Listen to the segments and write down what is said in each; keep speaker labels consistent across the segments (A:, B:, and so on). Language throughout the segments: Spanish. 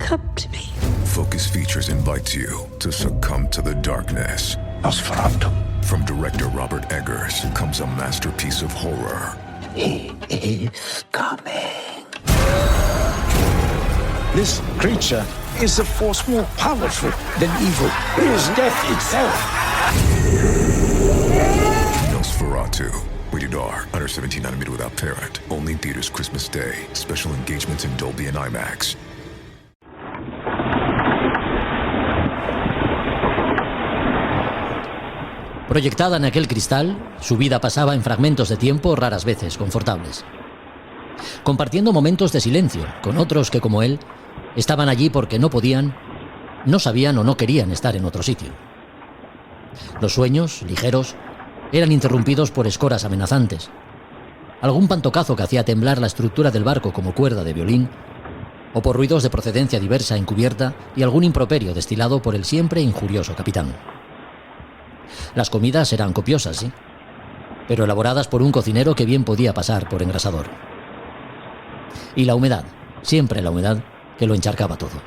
A: come to me.
B: Focus Features invites you to succumb to the darkness.
C: Nosferatu.
B: From director Robert Eggers comes a masterpiece of horror.
C: He is coming. This creature is a force more powerful than evil. It is death itself.
B: Nosferatu. Rated R. Under 17 nanometer without parent. Only in theaters Christmas Day. Special engagements in Dolby and IMAX.
D: Proyectada en aquel cristal, su vida pasaba en fragmentos de tiempo raras veces confortables. Compartiendo momentos de silencio con otros que, como él, estaban allí porque no podían, no sabían o no querían estar en otro sitio. Los sueños, ligeros, eran interrumpidos por escoras amenazantes. Algún pantocazo que hacía temblar la estructura del barco como cuerda de violín, o por ruidos de procedencia diversa encubierta y algún improperio destilado por el siempre injurioso capitán. Las comidas eran copiosas, sí, pero elaboradas por un cocinero que bien podía pasar por engrasador. Y la humedad, siempre la humedad, que lo encharcaba todo.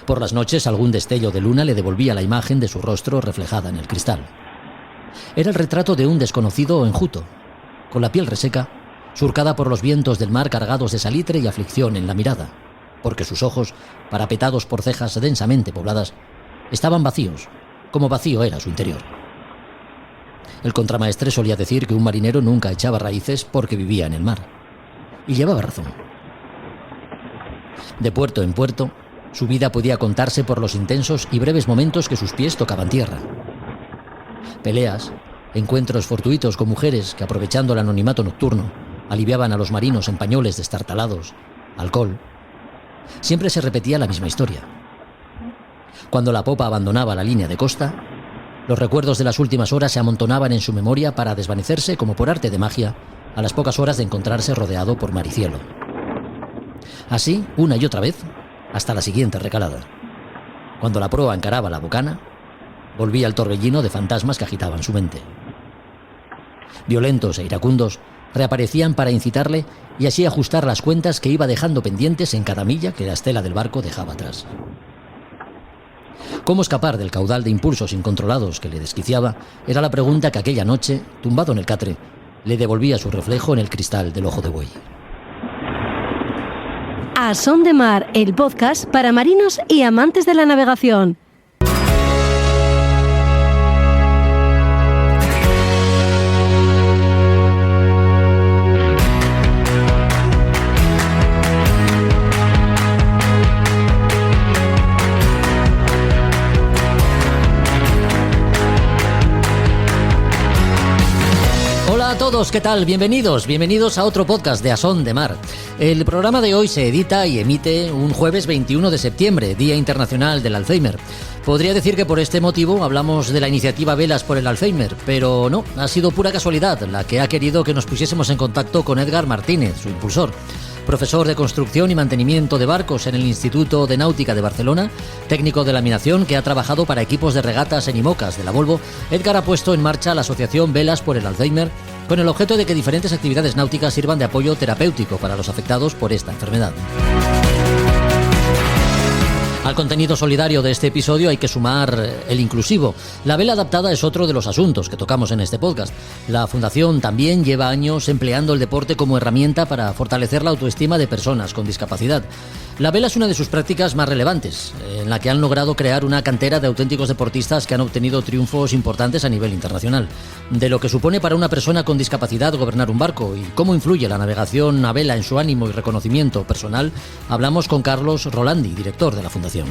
D: Por las noches algún destello de luna le devolvía la imagen de su rostro reflejada en el cristal. Era el retrato de un desconocido enjuto, con la piel reseca, surcada por los vientos del mar cargados de salitre y aflicción en la mirada, porque sus ojos, parapetados por cejas densamente pobladas, estaban vacíos, como vacío era su interior. El contramaestre solía decir que un marinero nunca echaba raíces porque vivía en el mar. Y llevaba razón. De puerto en puerto, su vida podía contarse por los intensos y breves momentos que sus pies tocaban tierra. Peleas, encuentros fortuitos con mujeres que, aprovechando el anonimato nocturno, aliviaban a los marinos en pañoles destartalados, alcohol. Siempre se repetía la misma historia. Cuando la popa abandonaba la línea de costa, los recuerdos de las últimas horas se amontonaban en su memoria para desvanecerse como por arte de magia a las pocas horas de encontrarse rodeado por mar y cielo. Así, una y otra vez, hasta la siguiente recalada. Cuando la proa encaraba la bocana, volvía el torbellino de fantasmas que agitaban su mente. Violentos e iracundos, reaparecían para incitarle y así ajustar las cuentas que iba dejando pendientes en cada milla que la estela del barco dejaba atrás. ¿Cómo escapar del caudal de impulsos incontrolados que le desquiciaba? Era la pregunta que aquella noche, tumbado en el catre, le devolvía su reflejo en el cristal del ojo de buey.
A: A Son de Mar, el podcast para marinos y amantes de la navegación.
D: Hola a todos, ¿qué tal? Bienvenidos a otro podcast de A Son de Mar. El programa de hoy se edita y emite un jueves 21 de septiembre, Día Internacional del Alzheimer. Podría decir que por este motivo hablamos de la iniciativa Velas por el Alzheimer, pero no, ha sido pura casualidad la que ha querido que nos pusiésemos en contacto con Edgar Martínez, su impulsor. Profesor de construcción y mantenimiento de barcos en el Instituto de Náutica de Barcelona, técnico de laminación que ha trabajado para equipos de regatas en IMOCAS de la Volvo, Edgar ha puesto en marcha la asociación Velas por el Alzheimer con el objeto de que diferentes actividades náuticas sirvan de apoyo terapéutico para los afectados por esta enfermedad. Al contenido solidario de este episodio hay que sumar el inclusivo. La vela adaptada es otro de los asuntos que tocamos en este podcast. La Fundación también lleva años empleando el deporte como herramienta para fortalecer la autoestima de personas con discapacidad. La vela es una de sus prácticas más relevantes, en la que han logrado crear una cantera de auténticos deportistas que han obtenido triunfos importantes a nivel internacional. De lo que supone para una persona con discapacidad gobernar un barco y cómo influye la navegación a vela en su ánimo y reconocimiento personal, hablamos con Carlos Rolandi, director de la Fundación.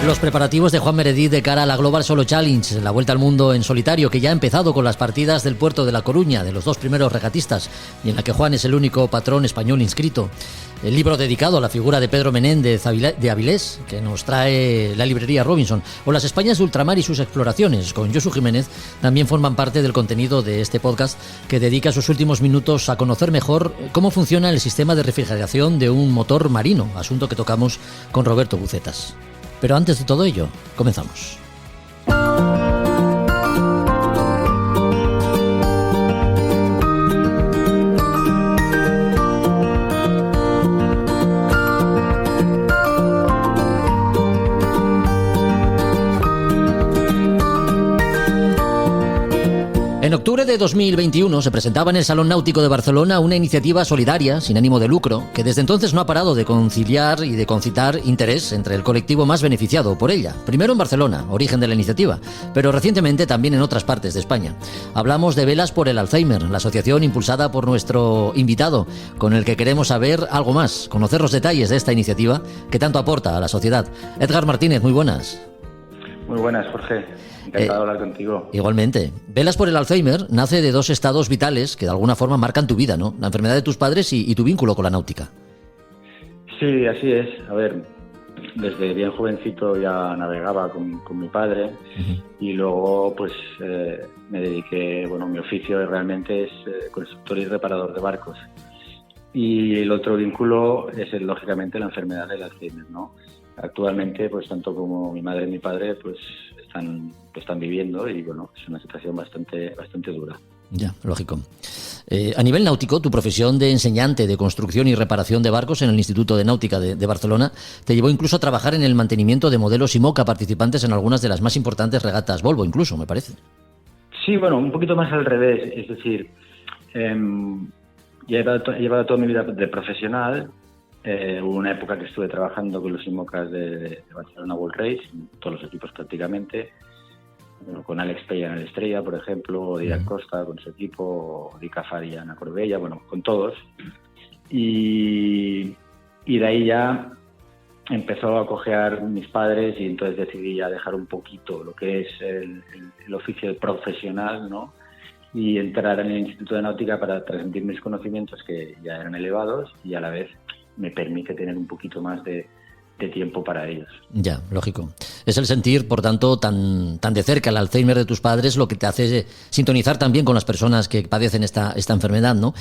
D: Los preparativos de Juan Meredith de cara a la Global Solo Challenge, la vuelta al mundo en solitario, que ya ha empezado con las partidas del puerto de La Coruña de los dos primeros regatistas y en la que Juan es el único patrón español inscrito. El libro dedicado a la figura de Pedro Menéndez de Avilés, que nos trae la librería Robinson, o las Españas de ultramar y sus exploraciones, con Josu Jiménez, también forman parte del contenido de este podcast, que dedica sus últimos minutos a conocer mejor cómo funciona el sistema de refrigeración de un motor marino, asunto que tocamos con Roberto Bucetas. Pero antes de todo ello, comenzamos. En octubre de 2021 se presentaba en el Salón Náutico de Barcelona una iniciativa solidaria, sin ánimo de lucro, que desde entonces no ha parado de conciliar y de concitar interés entre el colectivo más beneficiado por ella. Primero en Barcelona, origen de la iniciativa, pero recientemente también en otras partes de España. Hablamos de Velas por el Alzheimer, la asociación impulsada por nuestro invitado, con el que queremos saber algo más, conocer los detalles de esta iniciativa que tanto aporta a la sociedad. Edgar Martínez, muy buenas.
E: Muy buenas, Jorge. Encantado de hablar contigo.
D: Igualmente. Velas por el Alzheimer nace de dos estados vitales que de alguna forma marcan tu vida, ¿no? La enfermedad de tus padres y tu vínculo con la náutica.
E: Sí, así es. A ver, desde bien jovencito ya navegaba con mi padre y luego pues me dediqué, mi oficio realmente es constructor y reparador de barcos. Y el otro vínculo es lógicamente la enfermedad del Alzheimer, ¿no? Actualmente, pues tanto como mi madre y mi padre, pues están viviendo y es una situación bastante dura.
D: Ya, lógico. A nivel náutico, tu profesión de enseñante de construcción y reparación de barcos en el Instituto de Náutica de Barcelona te llevó incluso a trabajar en el mantenimiento de modelos IMOCA participantes en algunas de las más importantes regatas Volvo, incluso, me parece.
E: Sí, un poquito más al revés. Es decir, he llevado toda mi vida de profesional. Hubo una época que estuve trabajando con los IMOCAs de Barcelona World Race, todos los equipos prácticamente, con Alex Peña en el Estrella, por ejemplo, o Díaz Costa con su equipo, o Di Cafari en la Corbella, con todos. Y de ahí ya empezó a cojear mis padres y entonces decidí ya dejar un poquito lo que es el oficio profesional, ¿no? Y entrar en el Instituto de Náutica para transmitir mis conocimientos que ya eran elevados y a la vez me permite tener un poquito más de tiempo para ellos.
D: Ya, lógico. Es el sentir, por tanto, tan de cerca el Alzheimer de tus padres lo que te hace sintonizar también con las personas que padecen esta enfermedad, ¿no?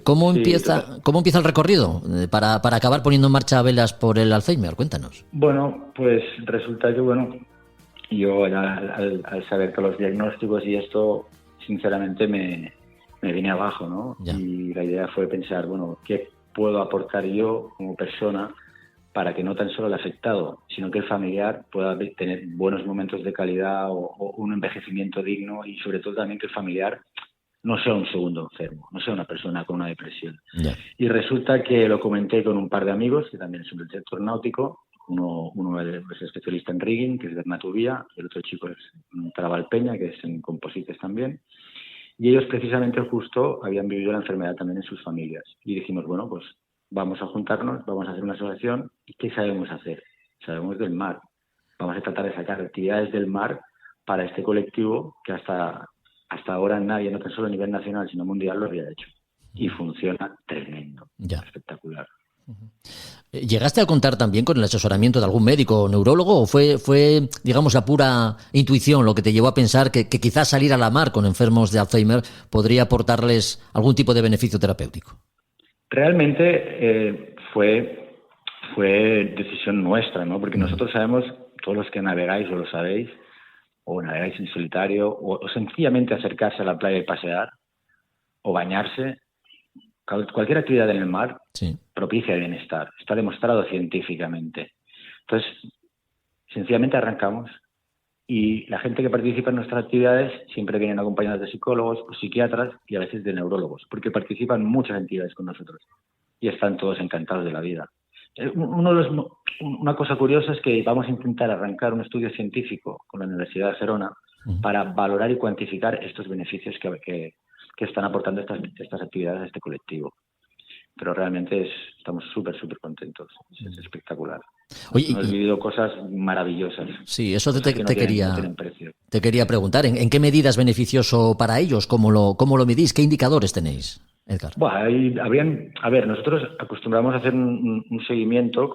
D: ¿Cómo empieza el recorrido para acabar poniendo en marcha Velas por el Alzheimer? Cuéntanos.
E: Pues resulta que, yo al saber que los diagnósticos y esto, sinceramente, me vine abajo, ¿no?
D: Ya.
E: Y la idea fue pensar, ¿qué puedo aportar yo como persona para que no tan solo el afectado, sino que el familiar pueda tener buenos momentos de calidad o un envejecimiento digno y sobre todo también que el familiar no sea un segundo enfermo, no sea una persona con una depresión.
D: Ya.
E: Y resulta que lo comenté con un par de amigos que también son del sector náutico. Uno es especialista en rigging, que es Bernat Ubía, y el otro chico es Trabal Peña, que es en composites también. Y ellos precisamente justo habían vivido la enfermedad también en sus familias. Y dijimos, pues vamos a juntarnos, vamos a hacer una asociación. ¿Y qué sabemos hacer? Sabemos del mar. Vamos a tratar de sacar actividades del mar para este colectivo que hasta ahora nadie, no tan solo a nivel nacional, sino mundial, lo había hecho. Y funciona tremendo.
D: Ya.
E: Espectacular.
D: ¿Llegaste a contar también con el asesoramiento de algún médico o neurólogo o fue, digamos, la pura intuición lo que te llevó a pensar que quizás salir a la mar con enfermos de Alzheimer podría aportarles algún tipo de beneficio terapéutico?
E: Realmente fue decisión nuestra, ¿no? Porque nosotros sabemos, todos los que navegáis o lo sabéis, o navegáis en solitario, o sencillamente acercarse a la playa y pasear, o bañarse, cualquier actividad en el mar propicia el bienestar. Está demostrado científicamente. Entonces, sencillamente arrancamos y la gente que participa en nuestras actividades siempre vienen acompañados de psicólogos o psiquiatras y a veces de neurólogos, porque participan muchas entidades con nosotros y están todos encantados de la vida. Una cosa curiosa es que vamos a intentar arrancar un estudio científico con la Universidad de Gerona para valorar y cuantificar estos beneficios que están aportando estas actividades a este colectivo. Pero realmente estamos súper contentos. Es espectacular.
D: Oye,
E: hemos vivido cosas maravillosas.
D: Sí, eso te quería preguntar. ¿En qué medida es beneficioso para ellos? ¿Cómo lo medís? ¿Qué indicadores tenéis, Edgar?
E: Nosotros acostumbramos a hacer un seguimiento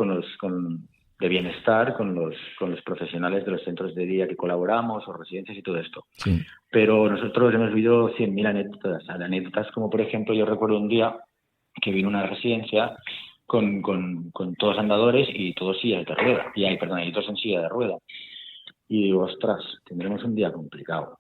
E: de bienestar con los profesionales de los centros de día que colaboramos o residencias y todo esto.
D: Sí.
E: Pero nosotros hemos vivido 100.000 anécdotas, como por ejemplo yo recuerdo un día que vino una residencia con todos andadores y todos sillas de rueda, y todos en silla de rueda. Y digo, ostras, tendremos un día complicado.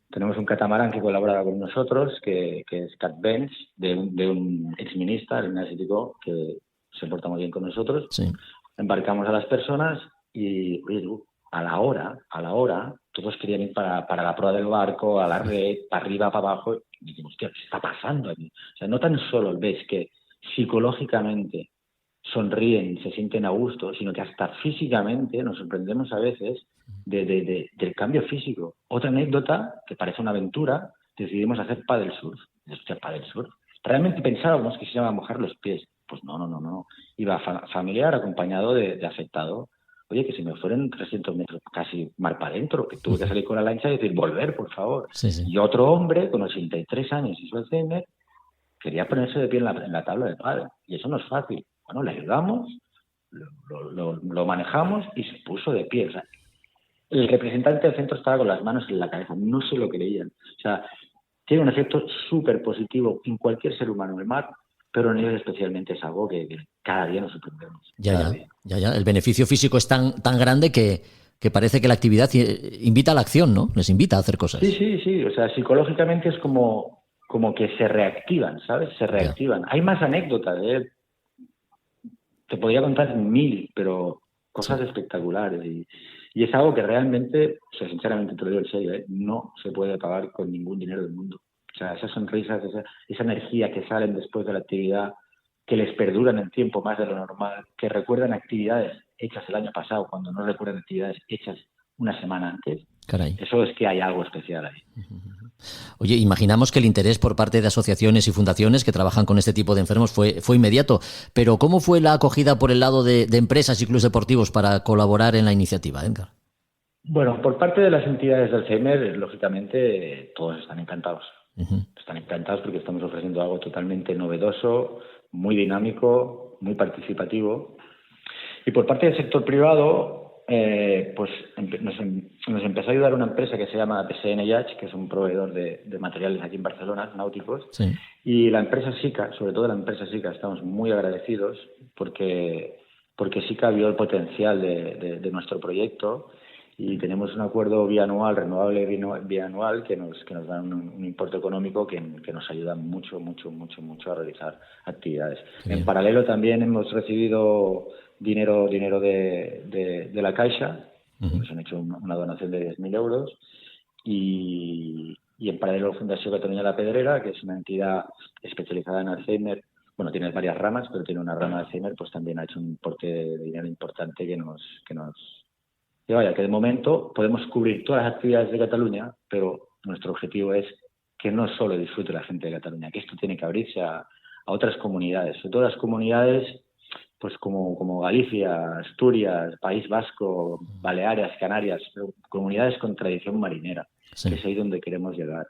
E: Tenemos un catamarán que colabora con nosotros, que es Cat Bench, de un exministro energético que se porta muy bien con nosotros.
D: Sí.
E: Embarcamos a las personas y, oye, a la hora, todos querían ir para la proa del barco, a la red, para arriba, para abajo. Y dijimos, ¿qué está pasando aquí? O sea, no tan solo ves que psicológicamente sonríen, se sienten a gusto, sino que hasta físicamente nos sorprendemos a veces del cambio físico. Otra anécdota, que parece una aventura, decidimos hacer paddle surf. Realmente pensábamos que se iba a mojar los pies. Pues no. Iba familiar acompañado de afectado. Oye, que si me fueron 300 metros casi mar para adentro, que tuve que salir con la lancha y decir, volver, por favor.
D: Sí, sí.
E: Y otro hombre con 83 años y su Alzheimer quería ponerse de pie en la tabla de pádel. Y eso no es fácil. Bueno, le ayudamos, lo manejamos y se puso de pie. O sea, el representante del centro estaba con las manos en la cabeza, no se lo creían. O sea, tiene un efecto súper positivo en cualquier ser humano en el mar, pero en ellos especialmente es algo que cada día nos sorprendemos.
D: Ya. El beneficio físico es tan grande que parece que la actividad invita a la acción, ¿no? Les invita a hacer cosas.
E: Sí. O sea, psicológicamente es como que se reactivan, ¿sabes? Se reactivan. Hay más anécdotas, ¿eh? Te podría contar 1000, pero cosas espectaculares. Y es algo que realmente, o sea, sinceramente te lo digo en serio, no se puede pagar con ningún dinero del mundo. O sea, esas sonrisas, esa energía que salen después de la actividad, que les perduran el tiempo más de lo normal, que recuerdan actividades hechas el año pasado, cuando no recuerdan actividades hechas una semana antes.
D: Caray.
E: Eso es que hay algo especial ahí.
D: Oye, imaginamos que el interés por parte de asociaciones y fundaciones que trabajan con este tipo de enfermos fue inmediato, pero ¿cómo fue la acogida por el lado de empresas y clubes deportivos para colaborar en la iniciativa, Edgar?
E: Bueno, por parte de las entidades de Alzheimer, lógicamente, todos están encantados. Están encantados porque estamos ofreciendo algo totalmente novedoso, muy dinámico, muy participativo. Y por parte del sector privado, pues nos empezó a ayudar una empresa que se llama PSN Yacht, que es un proveedor de materiales aquí en Barcelona, náuticos. Sí. Y la empresa SICA, sobre todo la empresa SICA, estamos muy agradecidos porque SICA vio el potencial de nuestro proyecto. Y tenemos un acuerdo bianual, renovable bianual, que nos da un importe económico que nos ayuda mucho a realizar actividades. Bien. En paralelo también hemos recibido dinero de la Caixa, nos han hecho una donación de 10.000 euros, y en paralelo Fundació Catalunya La Pedrera, que es una entidad especializada en Alzheimer. Bueno, tiene varias ramas, pero tiene una rama de Alzheimer, pues también ha hecho un importe de dinero importante que de momento podemos cubrir todas las actividades de Cataluña, pero nuestro objetivo es que no solo disfrute la gente de Cataluña, que esto tiene que abrirse a otras comunidades, sobre todo las comunidades pues como Galicia, Asturias, País Vasco, Baleares, Canarias, comunidades con tradición marinera, sí. Que es ahí donde queremos llegar.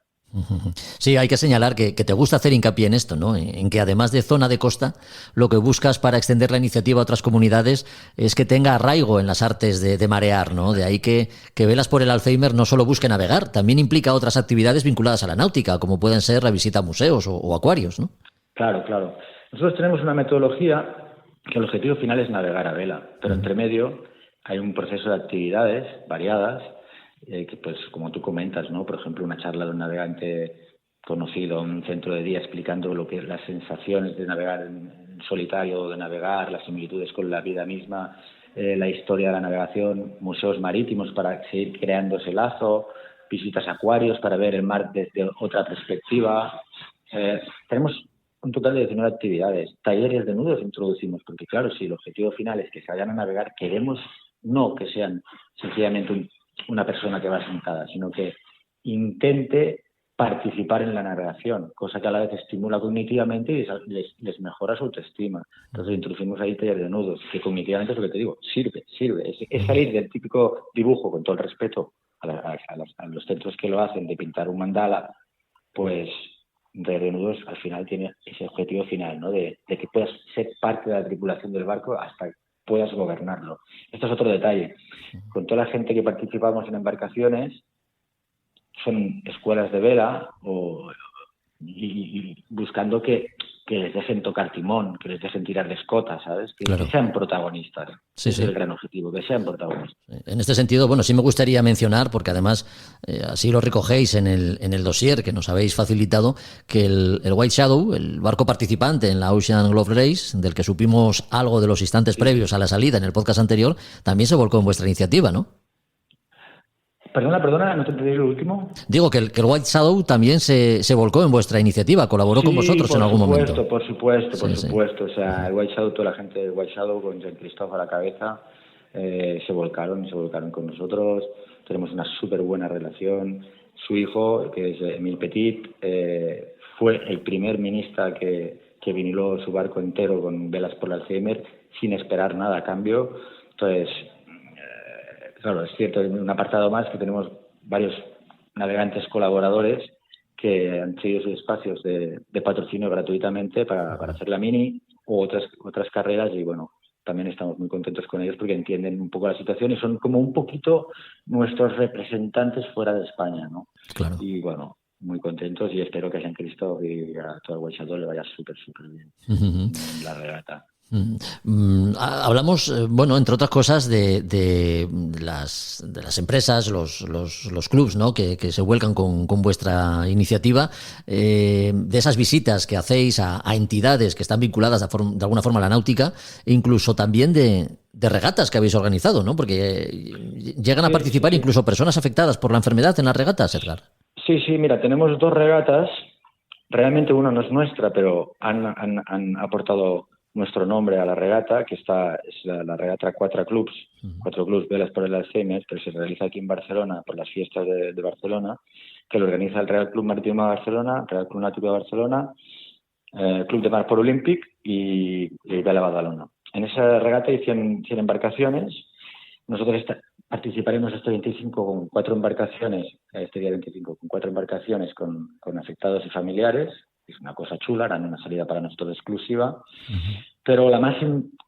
D: Sí, hay que señalar que te gusta hacer hincapié en esto, ¿no? En que además de zona de costa, lo que buscas para extender la iniciativa a otras comunidades es que tenga arraigo en las artes de marear, ¿no? De ahí que Velas por el Alzheimer no solo busque navegar, también implica otras actividades vinculadas a la náutica, como pueden ser la visita a museos o acuarios, ¿no?
E: Claro. Nosotros tenemos una metodología que el objetivo final es navegar a vela, pero entre medio hay un proceso de actividades variadas, que pues como tú comentas, ¿no? Por ejemplo, una charla de un navegante conocido en un centro de día explicando lo que las sensaciones de navegar en solitario, de navegar, las similitudes con la vida misma, la historia de la navegación, museos marítimos para seguir creando ese lazo, visitas a acuarios para ver el mar desde otra perspectiva. Tenemos un total de 19 actividades. Talleres de nudos introducimos, porque claro, si el objetivo final es que se vayan a navegar, queremos no que sean sencillamente una persona que va sentada, sino que intente participar en la navegación, cosa que a la vez estimula cognitivamente y les mejora su autoestima. Entonces introducimos ahí taller de nudos, que cognitivamente es lo que te digo, sirve. Es salir del típico dibujo, con todo el respeto a los centros que lo hacen, de pintar un mandala, pues taller de nudos al final tiene ese objetivo final, ¿no? De que puedas ser parte de la tripulación del barco hasta que puedas gobernarlo. Esto es otro detalle. Con toda la gente que participamos en embarcaciones, son escuelas de vela y buscando que les dejen tocar timón, que les dejen tirar de escota, ¿sabes? Que sean protagonistas.
D: Sí,
E: Ese es el gran objetivo, que sean protagonistas.
D: En este sentido, bueno, sí me gustaría mencionar, porque además así lo recogéis en el dossier que nos habéis facilitado, que el White Shadow, el barco participante en la Ocean Glove Race, del que supimos algo de los instantes previos a la salida en el podcast anterior, también se volcó en vuestra iniciativa, ¿no?
E: Perdona, no te entendí lo último.
D: Digo que el White Shadow también se volcó en vuestra iniciativa, colaboró con vosotros en algún momento.
E: Por supuesto. O sea, el White Shadow, toda la gente del White Shadow con Jean-Christophe a la cabeza, se volcaron con nosotros. Tenemos una súper buena relación. Su hijo, que es Emile Petit, fue el primer minista que viniló su barco entero con velas por el Alzheimer sin esperar nada a cambio. Entonces, claro, es cierto, en un apartado más que tenemos varios navegantes colaboradores que han cedido sus espacios de patrocinio gratuitamente para hacer la Mini o otras carreras, y bueno, también estamos muy contentos con ellos porque entienden un poco la situación y son como un poquito nuestros representantes fuera de España, ¿no?
D: Claro.
E: Y bueno, muy contentos, y espero que a Jean-Christophe y a todo el White Shadow le vaya súper bien la regata.
D: Hablamos, bueno, entre otras cosas, de las empresas, los clubs, ¿no?, que se vuelcan con vuestra iniciativa, de esas visitas que hacéis a entidades que están vinculadas de alguna forma a la náutica, e incluso también de regatas que habéis organizado, ¿no? Porque llegan a participar incluso personas afectadas por la enfermedad en las regatas, Edgar.
E: Sí, mira, tenemos 2 regatas. Realmente una no es nuestra, pero han aportado nuestro nombre a la regata, que es la regata 4 clubs Velas por el Alzheimer, que se realiza aquí en Barcelona por las fiestas de Barcelona, que lo organiza el Real Club Marítimo de Barcelona, Real Club Náutico de Barcelona, Club de Mar por Olímpic y Vela Badalona. En esa regata hay 100 embarcaciones. Nosotros participaremos este 25 con 4 embarcaciones, este día 25 con 4 embarcaciones con afectados y familiares. Es una cosa chula, harán una salida para nosotros exclusiva, pero la más,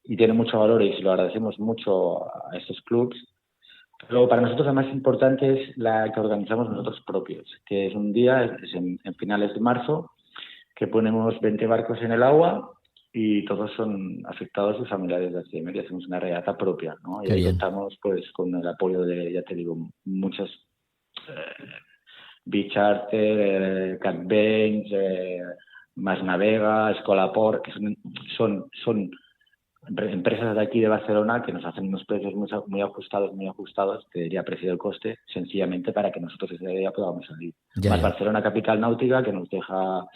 E: y tiene mucho valor y se lo agradecemos mucho a estos clubs, pero para nosotros la más importante es la que organizamos nosotros propios, que es un día, es en finales de marzo, que ponemos 20 barcos en el agua y todos son afectados y familiares de Alzheimer, y hacemos una regata propia, ¿no? Y ahí contamos pues con el apoyo de, ya te digo, muchas Beach Charter, Cat Bains, Mas Navega, Escolaport, que son empresas de aquí de Barcelona que nos hacen unos precios muy ajustados, te diría precio del coste, sencillamente para que nosotros ese día podamos salir. Más Barcelona Capital Náutica, que nos deja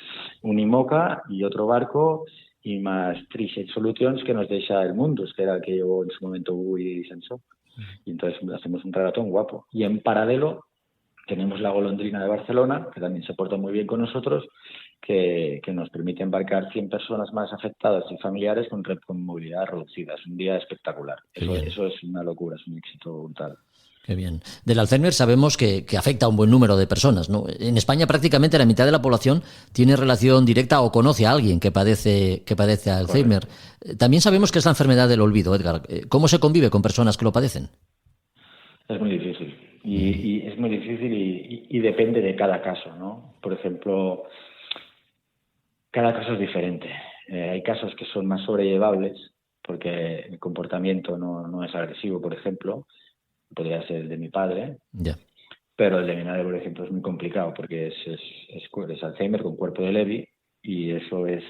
E: un IMOCA y otro barco, y más Tri-Shade Solutions, que nos deja el Mundus, que era el que llevó en su momento Hugo y Sensó. Y entonces hacemos un regatón guapo. Y en paralelo tenemos la Golondrina de Barcelona, que también se porta muy bien con nosotros, que nos permite embarcar 100 personas más afectadas y familiares con movilidad reducida. Es un día espectacular. Eso es una locura, es un éxito brutal.
D: Qué bien. Del Alzheimer sabemos que afecta a un buen número de personas, ¿no? En España prácticamente la mitad de la población tiene relación directa o conoce a alguien que padece Alzheimer. Correcto. También sabemos que es la enfermedad del olvido, Edgar. ¿Cómo se convive con personas que lo padecen?
E: Es muy difícil. Y es muy difícil y depende de cada caso, ¿no? Por ejemplo, cada caso es diferente. Hay casos que son más sobrellevables porque el comportamiento no es agresivo, por ejemplo. Podría ser el de mi padre, pero el de mi madre, por ejemplo, es muy complicado porque es Alzheimer con cuerpo de Lewy, y eso es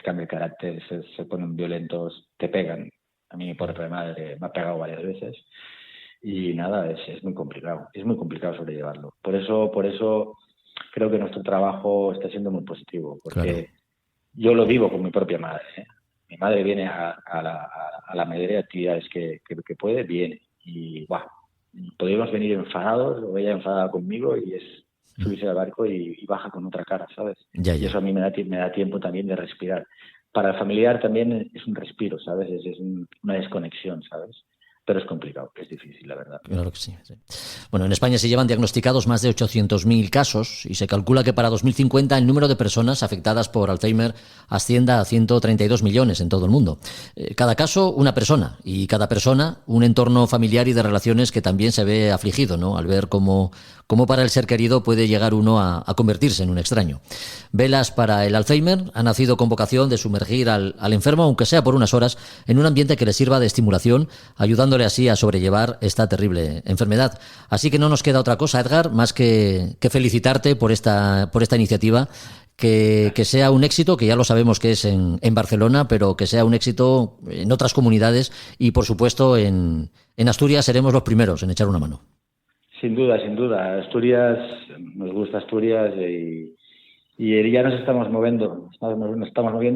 E: cambio de carácter, se ponen violentos, te pegan. A mí, por otra madre, me ha pegado varias veces. Y nada, es muy complicado. Es muy complicado sobrellevarlo. Por eso creo que nuestro trabajo está siendo muy positivo. Porque yo lo vivo con mi propia madre, ¿eh? Mi madre viene a la mayoría de actividades que puede, viene. Y podríamos venir enfadados, o ella enfadada conmigo, y es subirse al barco y baja con otra cara, ¿sabes? Y eso a mí me da tiempo también de respirar. Para el familiar también es un respiro, ¿sabes? Es una desconexión, ¿sabes? Pero es complicado, es difícil, la verdad.
D: Claro que sí. Bueno, en España se llevan diagnosticados más de 800.000 casos y se calcula que para 2050 el número de personas afectadas por Alzheimer ascienda a 132 millones en todo el mundo. Cada caso, una persona, y cada persona, un entorno familiar y de relaciones que también se ve afligido, ¿no? Al ver cómo para el ser querido puede llegar uno a convertirse en un extraño. Velas para el Alzheimer ha nacido con vocación de sumergir al enfermo, aunque sea por unas horas, en un ambiente que le sirva de estimulación, ayudándole así a sobrellevar esta terrible enfermedad. Así que no nos queda otra cosa, Edgar, más que felicitarte por esta iniciativa, que sea un éxito, que ya lo sabemos que es en Barcelona, pero que sea un éxito en otras comunidades y, por supuesto, en Asturias seremos los primeros en echar una mano.
E: Sin duda, sin duda. Asturias, nos gusta Asturias y ya nos estamos moviendo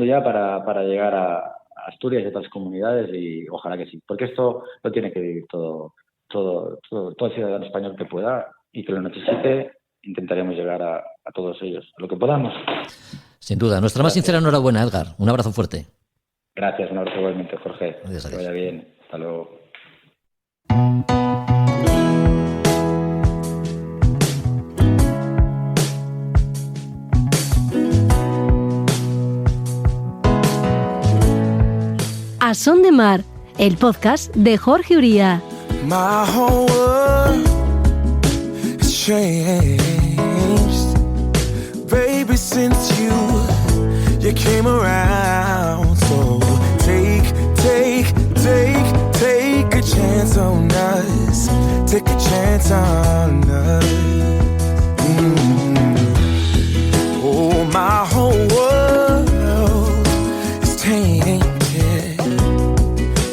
E: ya para llegar a Asturias y otras comunidades y ojalá que sí, porque esto lo tiene que vivir todo ciudadano español que pueda y que lo necesite. Intentaremos llegar a todos ellos, a lo que podamos.
D: Sin duda. Nuestra más sincera enhorabuena, Edgar. Un abrazo fuerte.
E: Gracias, un abrazo igualmente, Jorge.
D: Adiós.
E: Que vaya bien. Hasta luego.
A: A Son de Mar, el podcast de Jorge Uría.
F: My whole world has changed, baby, since you came around. So take a chance on us. Take a chance on us. Oh, my whole world is tainted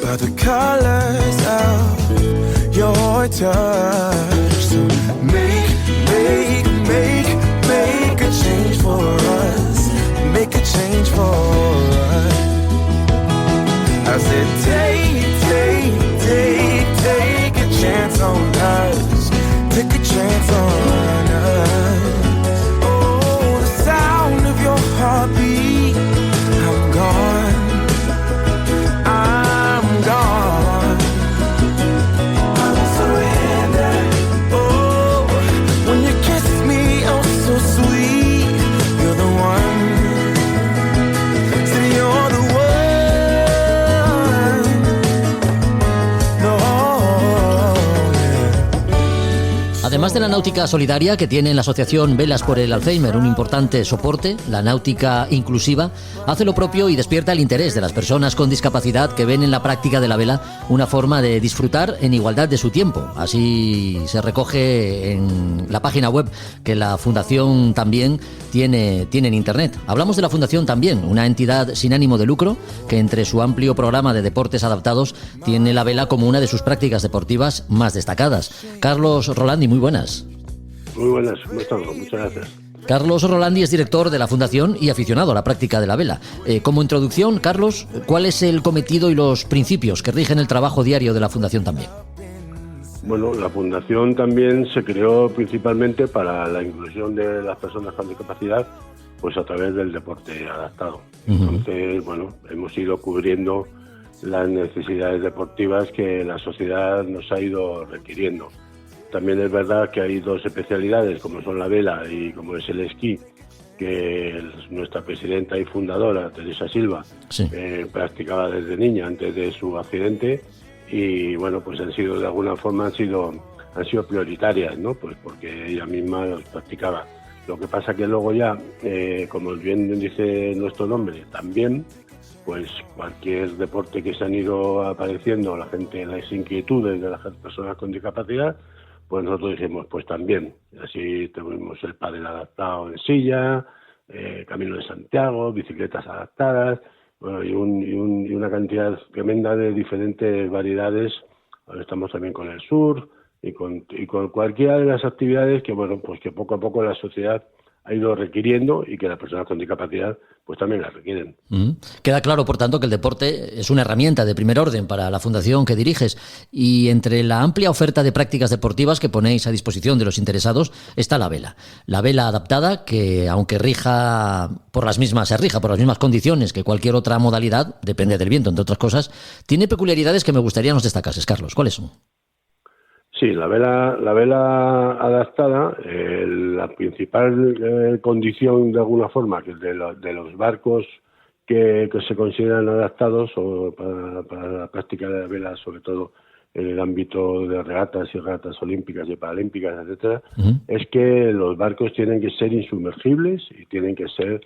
F: by the colors of your touch. So make a change for us. Make a change for us. I said take a chance on us. Take a chance on us. Oh, the sound of your heartbeat. I'm gone.
D: Además de la náutica solidaria que tiene la asociación Velas por el Alzheimer, un importante soporte, la náutica inclusiva hace lo propio y despierta el interés de las personas con discapacidad que ven en la práctica de la vela una forma de disfrutar en igualdad de su tiempo. Así se recoge en la página web que la Fundación también tiene en Internet. Hablamos de la Fundación también, una entidad sin ánimo de lucro que entre su amplio programa de deportes adaptados tiene la vela como una de sus prácticas deportivas más destacadas. Carlos Rolandi, muy buenas.
G: Muy buenas, ¿cómo estás? Muchas gracias.
D: Carlos Rolandi es director de la Fundación y aficionado a la práctica de la vela. Como introducción, Carlos, ¿cuál es el cometido y los principios que rigen el trabajo diario de la Fundación también?
G: Bueno, la Fundación también se creó principalmente para la inclusión de las personas con discapacidad, pues a través del deporte adaptado. Entonces, bueno, hemos ido cubriendo las necesidades deportivas que la sociedad nos ha ido requiriendo. También es verdad que hay dos especialidades, como son la vela y como es el esquí, que nuestra presidenta y fundadora, Teresa Silva,
D: sí,
G: practicaba desde niña, antes de su accidente, y bueno, pues han sido de alguna forma han sido prioritarias, ¿no? Pues porque ella misma los practicaba. Lo que pasa que luego ya, como bien dice nuestro nombre, también, pues cualquier deporte que se han ido apareciendo, las inquietudes de las personas con discapacidad, pues nosotros dijimos, pues también. Así tuvimos el pádel adaptado en silla, Camino de Santiago, bicicletas adaptadas, bueno, y una cantidad tremenda de diferentes variedades. Ahora estamos también con el surf y con cualquiera de las actividades que, bueno, pues que poco a poco la sociedad ha ido requiriendo y que las personas con discapacidad pues también las requieren.
D: Queda claro, por tanto, que el deporte es una herramienta de primer orden para la fundación que diriges, y entre la amplia oferta de prácticas deportivas que ponéis a disposición de los interesados está la vela. La vela adaptada, que aunque se rija por las mismas condiciones que cualquier otra modalidad, depende del viento, entre otras cosas, tiene peculiaridades que me gustaría nos destacases, Carlos. ¿Cuáles son?
G: Sí, la vela adaptada, la principal condición de alguna forma que de los barcos que se consideran adaptados o para la práctica de la vela, sobre todo en el ámbito de regatas y regatas olímpicas y paralímpicas, etcétera, es que los barcos tienen que ser insumergibles y tienen que ser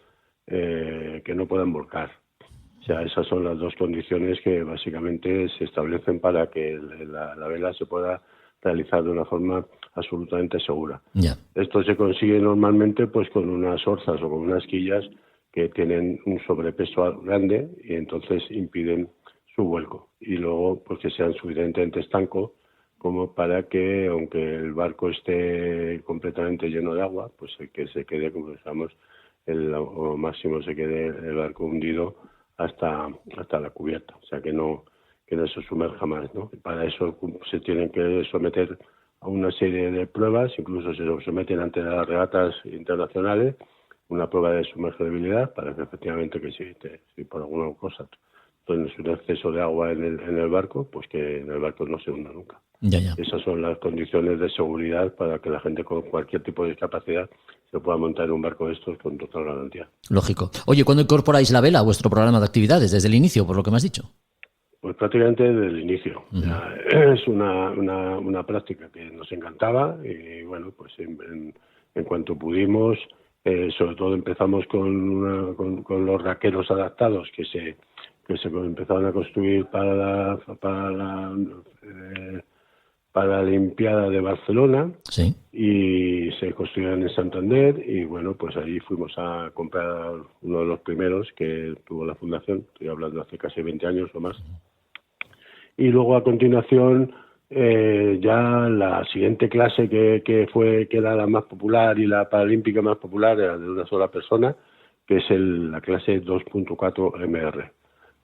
G: que no puedan volcar. O sea, esas son las dos condiciones que básicamente se establecen para que la vela se pueda realizar de una forma absolutamente segura.
D: Ya.
G: Esto se consigue normalmente pues con unas orzas o con unas quillas que tienen un sobrepeso grande y entonces impiden su vuelco. Y luego pues que sean suficientemente estancos como para que, aunque el barco esté completamente lleno de agua, pues que se quede, como decíamos, o máximo se quede el barco hundido hasta la cubierta, o sea que no se sumerja más, ¿no? Para eso se tienen que someter a una serie de pruebas, incluso se someten ante las regatas internacionales, una prueba de sumergibilidad para que efectivamente que si por alguna cosa tienes un exceso de agua en el barco, pues que en el barco no se hunda nunca.
D: Ya.
G: Esas son las condiciones de seguridad para que la gente con cualquier tipo de discapacidad se pueda montar en un barco de estos con total garantía.
D: Lógico. Oye, ¿cuándo incorporáis la vela a vuestro programa de actividades? ¿Desde el inicio, por lo que me has dicho?
G: Pues prácticamente desde el inicio.
D: Uh-huh.
G: Es una práctica que nos encantaba y bueno, pues en cuanto pudimos, sobre todo empezamos con los raqueros adaptados que se empezaron a construir para la Olimpiada de Barcelona.
D: Sí.
G: Y se construyeron en Santander y bueno, pues allí fuimos a comprar uno de los primeros que tuvo la fundación, estoy hablando hace casi 20 años o más. Y luego a continuación ya la siguiente clase que era la más popular y la paralímpica más popular era de una sola persona, que es la clase 2.4 MR.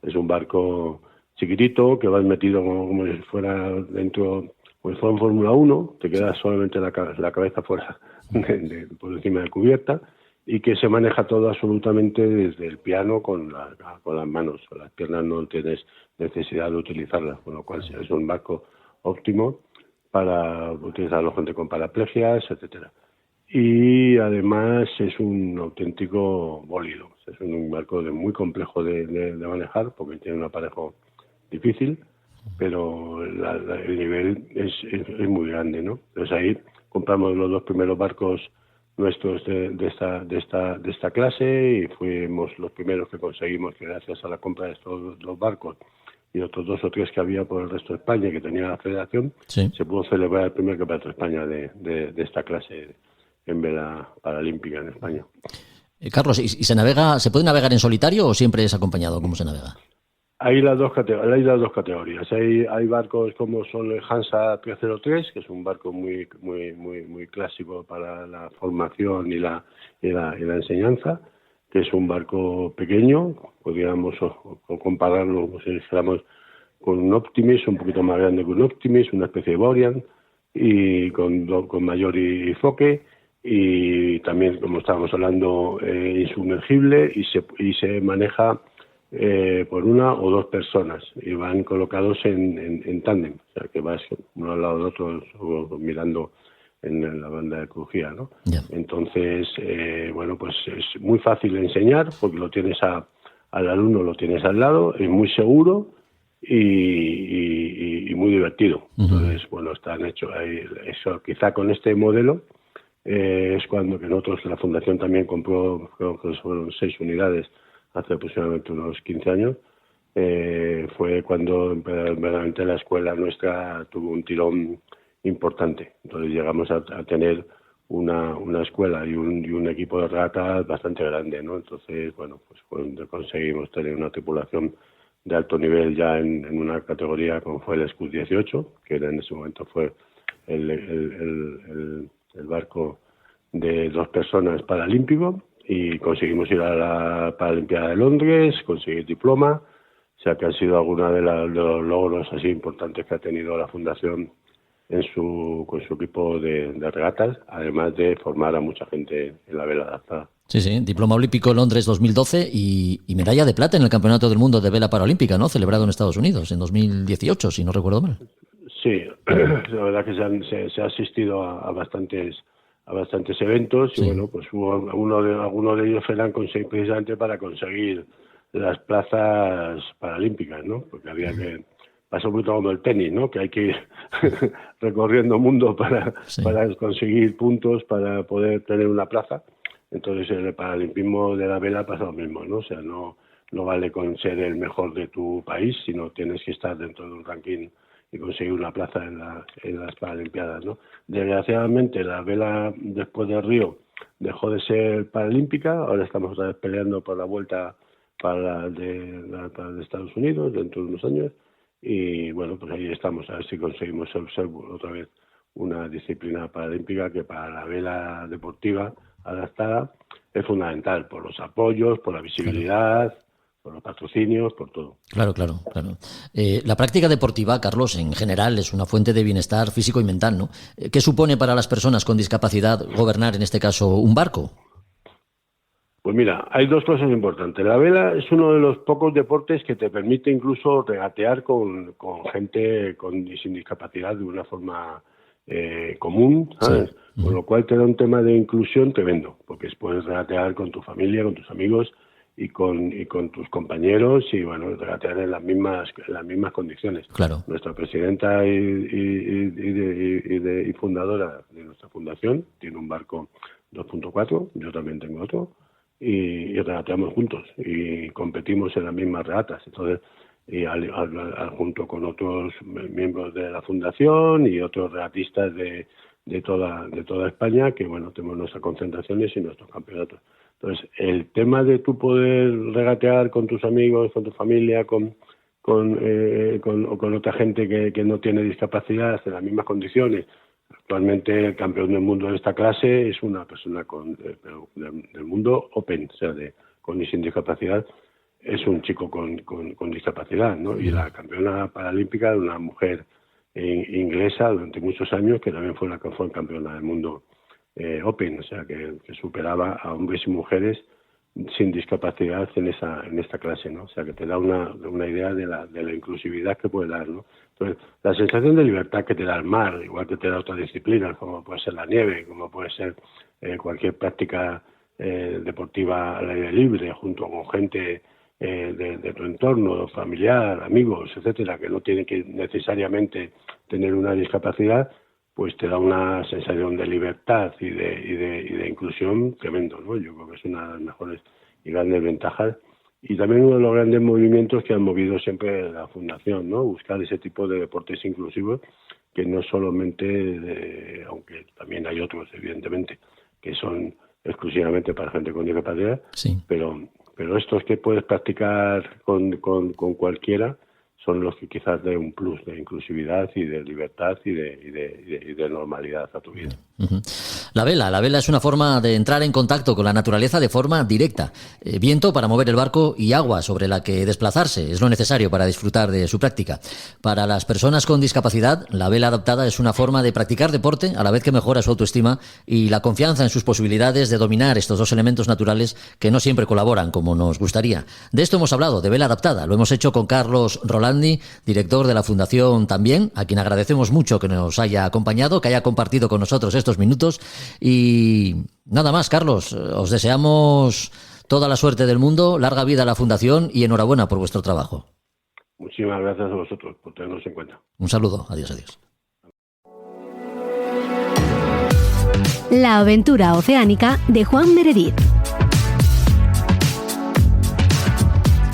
G: Es un barco chiquitito que vas metido como si fuera dentro, pues fue en Fórmula 1, te queda solamente la cabeza fuera por encima de cubierta y que se maneja todo absolutamente desde el piano con las manos. Las piernas no tienes necesidad de utilizarlas, con lo cual es un barco óptimo para utilizarlo gente con paraplegias, etcétera. Y además es un auténtico bólido. Es un barco muy complejo de manejar porque tiene un aparejo difícil, pero el nivel es muy grande, ¿no? Entonces ahí compramos los dos primeros barcos nuestros de esta clase y fuimos los primeros que conseguimos que gracias a la compra de estos dos barcos y otros 2 o 3 que había por el resto de España que tenía la federación,
D: sí,
G: se pudo celebrar el primer campeonato de España de esta clase en vela paralímpica en España.
D: Carlos, ¿y se puede navegar en solitario o siempre es acompañado? ¿Cómo se navega?
G: Hay las dos categorías. Hay barcos como son el Hansa 303, que es un barco muy clásico para la formación y la enseñanza, que es un barco pequeño, podríamos o compararlo, como si dijéramos, con un Optimis, un poquito más grande que un Optimis, una especie de Borean, y con mayor enfoque, y también, como estábamos hablando, insumergible, y se maneja por 1 o 2 personas y van colocados en tándem, o sea que vas uno al lado del otro mirando en la banda de crujía, ¿no?
D: Yeah.
G: Entonces, bueno, pues es muy fácil de enseñar porque lo tienes al alumno, lo tienes al lado, es muy seguro y muy divertido. Uh-huh. Entonces, bueno, están hechos ahí, eso quizá con este modelo es cuando que nosotros, la Fundación también compró, creo que fueron 6 unidades hace aproximadamente unos 15 años, fue cuando verdaderamente la escuela nuestra tuvo un tirón importante. Entonces llegamos a tener una escuela y un equipo de regatas bastante grande, ¿no? Entonces, bueno, pues cuando conseguimos tener una tripulación de alto nivel ya en una categoría como fue el Scud 18, que en ese momento fue el barco de 2 personas paralímpico, y conseguimos ir a la Paralimpiada de Londres, conseguir diploma, o sea que han sido algunos de los logros así importantes que ha tenido la Fundación con su equipo de regatas, además de formar a mucha gente en la vela adaptada.
D: Sí, diploma olímpico Londres 2012 y medalla de plata en el Campeonato del Mundo de Vela Paralímpica, ¿no? Celebrado en Estados Unidos en 2018, si no recuerdo mal.
G: Sí, la verdad que se ha asistido a bastantes eventos y bueno, pues algunos de ellos eran precisamente para conseguir las plazas paralímpicas, ¿no? Porque había que pasar un poquito como el tenis, ¿no? Que hay que ir recorriendo mundo para conseguir puntos para poder tener una plaza. Entonces en el paralimpismo de la vela pasa lo mismo, ¿no? O sea, no vale con ser el mejor de tu país, sino tienes que estar dentro de un ranking conseguir una plaza en las Paralimpiadas, ¿no? Desgraciadamente la vela después de Río dejó de ser paralímpica, ahora estamos otra vez peleando por la vuelta para de Estados Unidos dentro de unos años, y bueno, pues ahí estamos, a ver si conseguimos ser otra vez una disciplina paralímpica que para la vela deportiva adaptada es fundamental, por los apoyos, por la visibilidad, por los patrocinios, por todo.
D: Claro. La práctica deportiva, Carlos, en general es una fuente de bienestar físico y mental, ¿no? ¿Qué supone para las personas con discapacidad gobernar, en este caso, un barco?
G: Pues mira, hay dos cosas importantes. La vela es uno de los pocos deportes que te permite incluso regatear con gente sin discapacidad de una forma común, ¿sabes? Sí. Con lo cual te da un tema de inclusión tremendo, porque puedes regatear con tu familia, con tus amigos y con tus compañeros, y bueno, regatear en las mismas condiciones.
D: Claro.
G: Nuestra presidenta y fundadora de nuestra fundación tiene un barco 2.4, yo también tengo otro, y regateamos juntos y competimos en las mismas regatas. Entonces, y junto con otros miembros de la fundación y otros regatistas de toda España, que bueno, tenemos nuestras concentraciones y nuestros campeonatos. Entonces, el tema de tú poder regatear con tus amigos, con tu familia, con otra gente que no tiene discapacidad en las mismas condiciones. Actualmente el campeón del mundo de esta clase es una persona del mundo open, o sea, con y sin discapacidad, es un chico con discapacidad, ¿no? Y la campeona paralímpica es una mujer inglesa durante muchos años, que también fue campeona del mundo open, o sea, que superaba a hombres y mujeres sin discapacidad en esta clase, ¿no? O sea, que te da una idea de la inclusividad que puede dar, ¿no? Entonces, la sensación de libertad que te da el mar, igual que te da otras disciplinas, como puede ser la nieve, como puede ser cualquier práctica deportiva al aire libre, junto con gente de tu entorno, familiar, amigos, etcétera, que no tiene que necesariamente tener una discapacidad, pues te da una sensación de libertad y de inclusión tremendo, ¿no? Yo creo que es una de las mejores y grandes ventajas, y también uno de los grandes movimientos que han movido siempre la Fundación, ¿no? Buscar ese tipo de deportes inclusivos, que no solamente, aunque también hay otros, evidentemente, que son exclusivamente para gente con discapacidad, sí. Pero estos que puedes practicar con cualquiera son los que quizás den un plus de inclusividad y de libertad y de normalidad a tu vida.
D: Uh-huh. La vela es una forma de entrar en contacto con la naturaleza de forma directa. Viento para mover el barco y agua sobre la que desplazarse es lo necesario para disfrutar de su práctica. Para las personas con discapacidad, la vela adaptada es una forma de practicar deporte a la vez que mejora su autoestima y la confianza en sus posibilidades de dominar estos dos elementos naturales que no siempre colaboran como nos gustaría. De esto hemos hablado, de vela adaptada. Lo hemos hecho con Carlos Rolandi, director de la Fundación también, a quien agradecemos mucho que nos haya acompañado, que haya compartido con nosotros estos minutos. Y nada más, Carlos, os deseamos toda la suerte del mundo, larga vida a la Fundación y enhorabuena por vuestro trabajo.
G: Muchísimas gracias a vosotros por tenernos en cuenta.
D: Un saludo, adiós.
A: La aventura oceánica de Juan Meredith.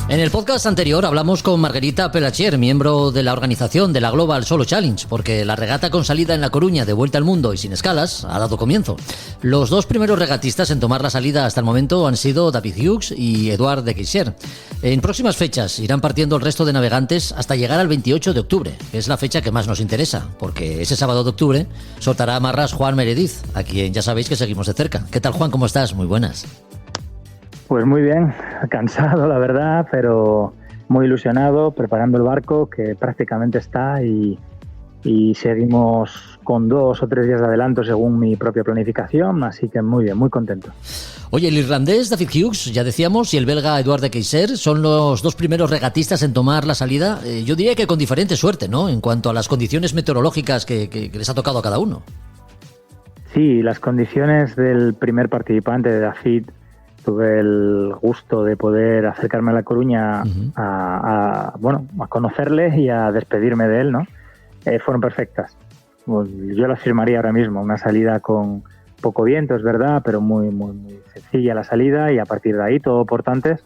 D: En el podcast anterior hablamos con Margarita Pelachier, miembro de la organización de la Global Solo Challenge, porque la regata con salida en La Coruña de vuelta al mundo y sin escalas ha dado comienzo. Los dos primeros regatistas en tomar la salida hasta el momento han sido David Hughes y Eduard de Keyser. En próximas fechas irán partiendo el resto de navegantes hasta llegar al 28 de octubre, que es la fecha que más nos interesa, porque ese sábado de octubre soltará amarras Juan Meredith, a quien ya sabéis que seguimos de cerca. ¿Qué tal, Juan? ¿Cómo estás? Muy buenas.
H: Pues muy bien, cansado la verdad, pero muy ilusionado, preparando el barco que prácticamente está y seguimos con 2 o 3 días de adelanto según mi propia planificación, así que muy bien, muy contento.
D: Oye, el irlandés David Hughes, ya decíamos, y el belga Eduard de Keyser son los dos primeros regatistas en tomar la salida, yo diría que con diferente suerte, ¿no?, en cuanto a las condiciones meteorológicas que les ha tocado a cada uno.
H: Sí, las condiciones del primer participante, de David, tuve el gusto de poder acercarme a La Coruña a conocerle y a despedirme de él, ¿no? Fueron perfectas. Pues yo las firmaría ahora mismo, una salida con poco viento, es verdad, pero muy, muy, muy sencilla la salida, y a partir de ahí todo portantes.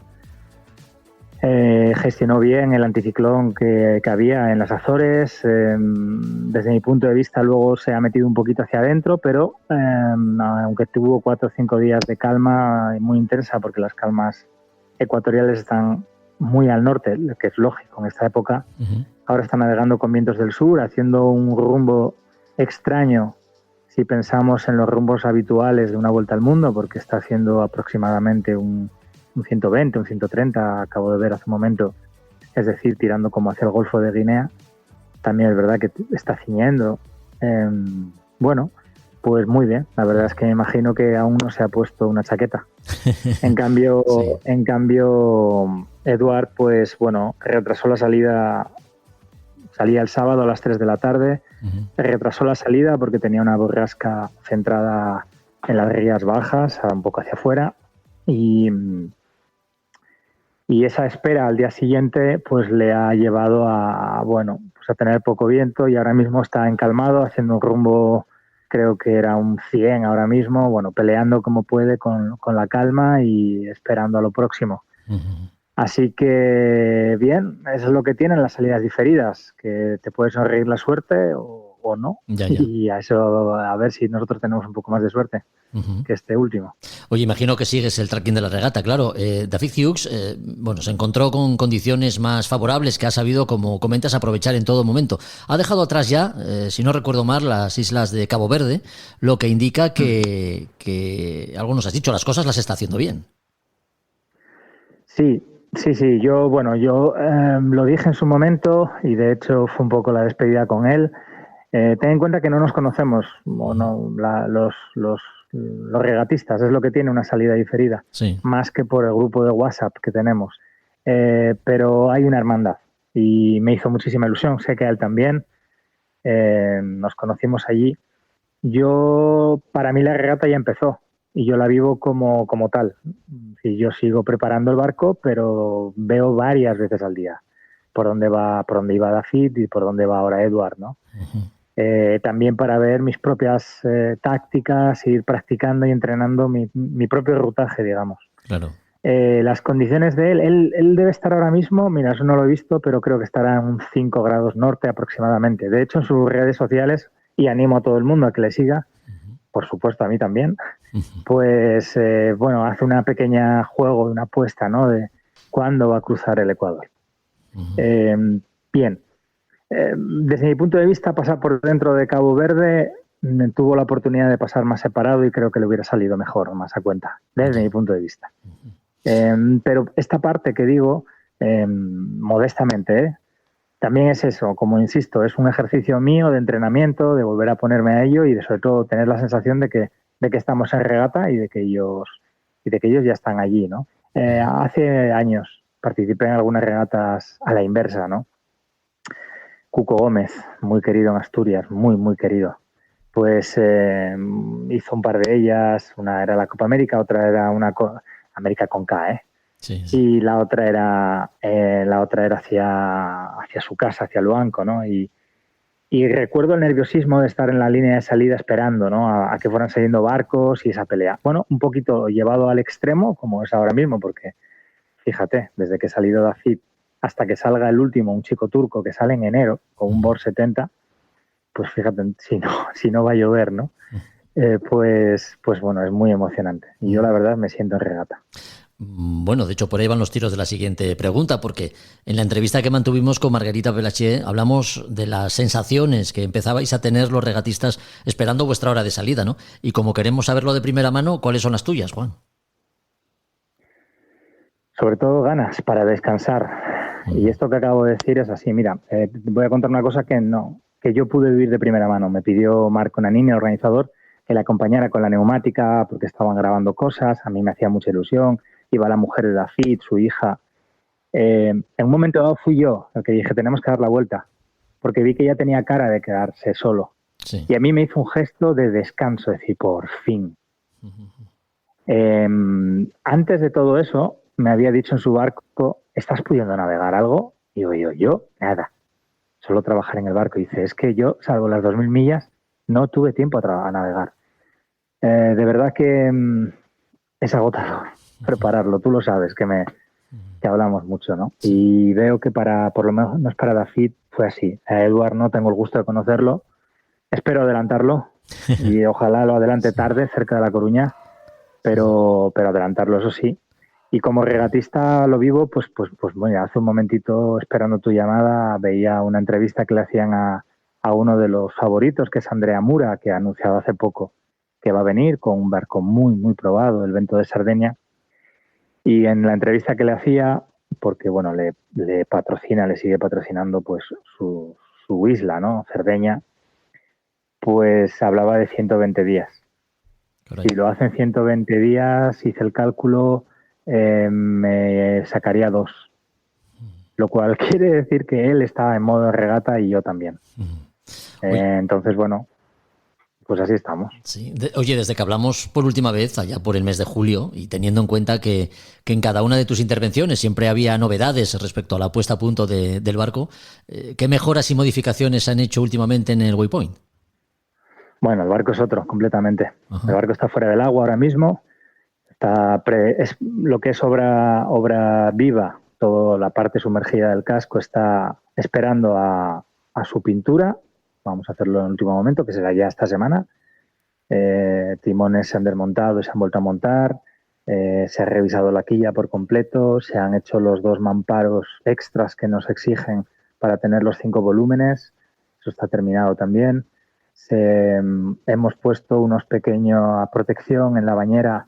H: Gestionó bien el anticiclón que había en las Azores. Desde mi punto de vista luego se ha metido un poquito hacia adentro, pero aunque tuvo 4 o 5 días de calma muy intensa, porque las calmas ecuatoriales están muy al norte, lo que es lógico en esta época. Ahora está navegando con vientos del sur, haciendo un rumbo extraño si pensamos en los rumbos habituales de una vuelta al mundo, porque está haciendo aproximadamente un 120, un 130, acabo de ver hace un momento, es decir, tirando como hacia el Golfo de Guinea. También es verdad que está ciñendo. Bueno, pues muy bien. La verdad es que me imagino que aún no se ha puesto una chaqueta. En cambio, Eduard, pues bueno, retrasó la salida. Salía el sábado a las 3 de la tarde. Retrasó la salida porque tenía una borrasca centrada en las Rías Bajas, un poco hacia afuera. Y esa espera al día siguiente pues le ha llevado a tener poco viento, y ahora mismo está encalmado, haciendo un rumbo, creo que era un 100 ahora mismo, bueno, peleando como puede con la calma y esperando a lo próximo. Así que bien, eso es lo que tienen las salidas diferidas, que te puede sonreír la suerte o no.
D: Ya.
H: Y a eso, a ver si nosotros tenemos un poco más de suerte que este último.
D: Oye, imagino que sigues el tracking de la regata, claro. David Hughes, se encontró con condiciones más favorables que ha sabido, como comentas, aprovechar en todo momento. Ha dejado atrás ya, si no recuerdo mal, las islas de Cabo Verde, lo que indica que algo nos has dicho, las cosas las está haciendo bien.
H: Sí. Yo lo dije en su momento, y de hecho fue un poco la despedida con él. Ten en cuenta que no nos conocemos, los regatistas, es lo que tiene una salida diferida,
D: sí,
H: más que por el grupo de WhatsApp que tenemos. Pero hay una hermandad y me hizo muchísima ilusión, sé que a él también. Nos conocimos allí. Para mí la regata ya empezó y yo la vivo como tal. Y yo sigo preparando el barco, pero veo varias veces al día por dónde iba David y por dónde va ahora Eduard, ¿no? También para ver mis propias tácticas, ir practicando y entrenando mi propio rutaje, digamos.
D: Claro.
H: Las condiciones de él debe estar ahora mismo, mira, eso no lo he visto, pero creo que estará en 5 grados norte aproximadamente. De hecho, en sus redes sociales, y animo a todo el mundo a que le siga, por supuesto a mí también, pues hace una pequeña juego, una apuesta, ¿no?, de cuándo va a cruzar el Ecuador. Bien. Desde mi punto de vista, pasar por dentro de Cabo Verde tuvo la oportunidad de pasar más separado y creo que le hubiera salido mejor, más a cuenta, desde mi punto de vista. Pero esta parte que digo, modestamente, también es eso, como insisto, es un ejercicio mío de entrenamiento, de volver a ponerme a ello y de sobre todo tener la sensación de que estamos en regata y de que ellos ya están allí, ¿no? Hace años participé en algunas regatas a la inversa, ¿no? Cuco Gómez, muy querido en Asturias, muy, muy querido. Pues hizo un par de ellas, una era la Copa América, otra era una América con K,
D: Sí.
H: Y la otra era hacia su casa, hacia Luanco, ¿no? Y recuerdo el nerviosismo de estar en la línea de salida esperando, ¿no?, a que fueran saliendo barcos y esa pelea. Bueno, un poquito llevado al extremo, como es ahora mismo, porque fíjate, desde que ha salido David hasta que salga el último, un chico turco que sale en enero con un BOR 70, pues fíjate, si no va a llover, ¿no? Pues bueno, es muy emocionante. Y yo la verdad me siento en regata.
D: Bueno, de hecho, por ahí van los tiros de la siguiente pregunta, porque en la entrevista que mantuvimos con Margarita Pelaché hablamos de las sensaciones que empezabais a tener los regatistas esperando vuestra hora de salida, ¿no? Y como queremos saberlo de primera mano, ¿cuáles son las tuyas, Juan?
H: Sobre todo ganas para descansar. Y esto que acabo de decir es así. Mira, voy a contar una cosa que yo pude vivir de primera mano. Me pidió Marco Nanini, el organizador, que le acompañara con la neumática porque estaban grabando cosas. A mí me hacía mucha ilusión. Iba la mujer de David, su hija. En un momento dado fui yo el que dije, tenemos que dar la vuelta, porque vi que ella tenía cara de quedarse solo.
D: Sí.
H: Y a mí me hizo un gesto de descanso, es decir, por fin. Antes de todo eso, me había dicho en su barco, ¿estás pudiendo navegar algo? Y yo, nada, solo trabajar en el barco. Y dice, es que yo, salvo las 2.000 millas, no tuve tiempo a navegar. De verdad que es agotador prepararlo, tú lo sabes, que me que hablamos mucho, ¿no? Y veo que por lo menos para David fue así. A Eduard no tengo el gusto de conocerlo, espero adelantarlo y ojalá lo adelante tarde, cerca de La Coruña, pero adelantarlo, eso sí. Y como regatista lo vivo, pues bueno, hace un momentito, esperando tu llamada, veía una entrevista que le hacían a uno de los favoritos, que es Andrea Mura, que ha anunciado hace poco que va a venir con un barco muy, muy probado, el Vento de Sardegna. Y en la entrevista que le hacía, porque bueno, le sigue patrocinando pues su isla, ¿no? Cerdeña, pues hablaba de 120 días. Caray. Si lo hacen 120 días, hice el cálculo, me sacaría 2. Lo cual quiere decir que él está en modo regata y yo también. Entonces, bueno, pues así estamos.
D: Sí. Oye, desde que hablamos por última vez, allá por el mes de julio, y teniendo en cuenta que en cada una de tus intervenciones siempre había novedades respecto a la puesta a punto del barco, ¿qué mejoras y modificaciones se han hecho últimamente en el Waypoint?
H: Bueno, el barco es otro, completamente. Ajá. El barco está fuera del agua ahora mismo. Es lo que es obra viva, toda la parte sumergida del casco está esperando a su pintura. Vamos a hacerlo en el último momento, que será ya esta semana. Timones se han desmontado y se han vuelto a montar. Se ha revisado la quilla por completo. Se han hecho los 2 mamparos extras que nos exigen para tener los 5 volúmenes. Eso está terminado también. Hemos puesto unos pequeños protección en la bañera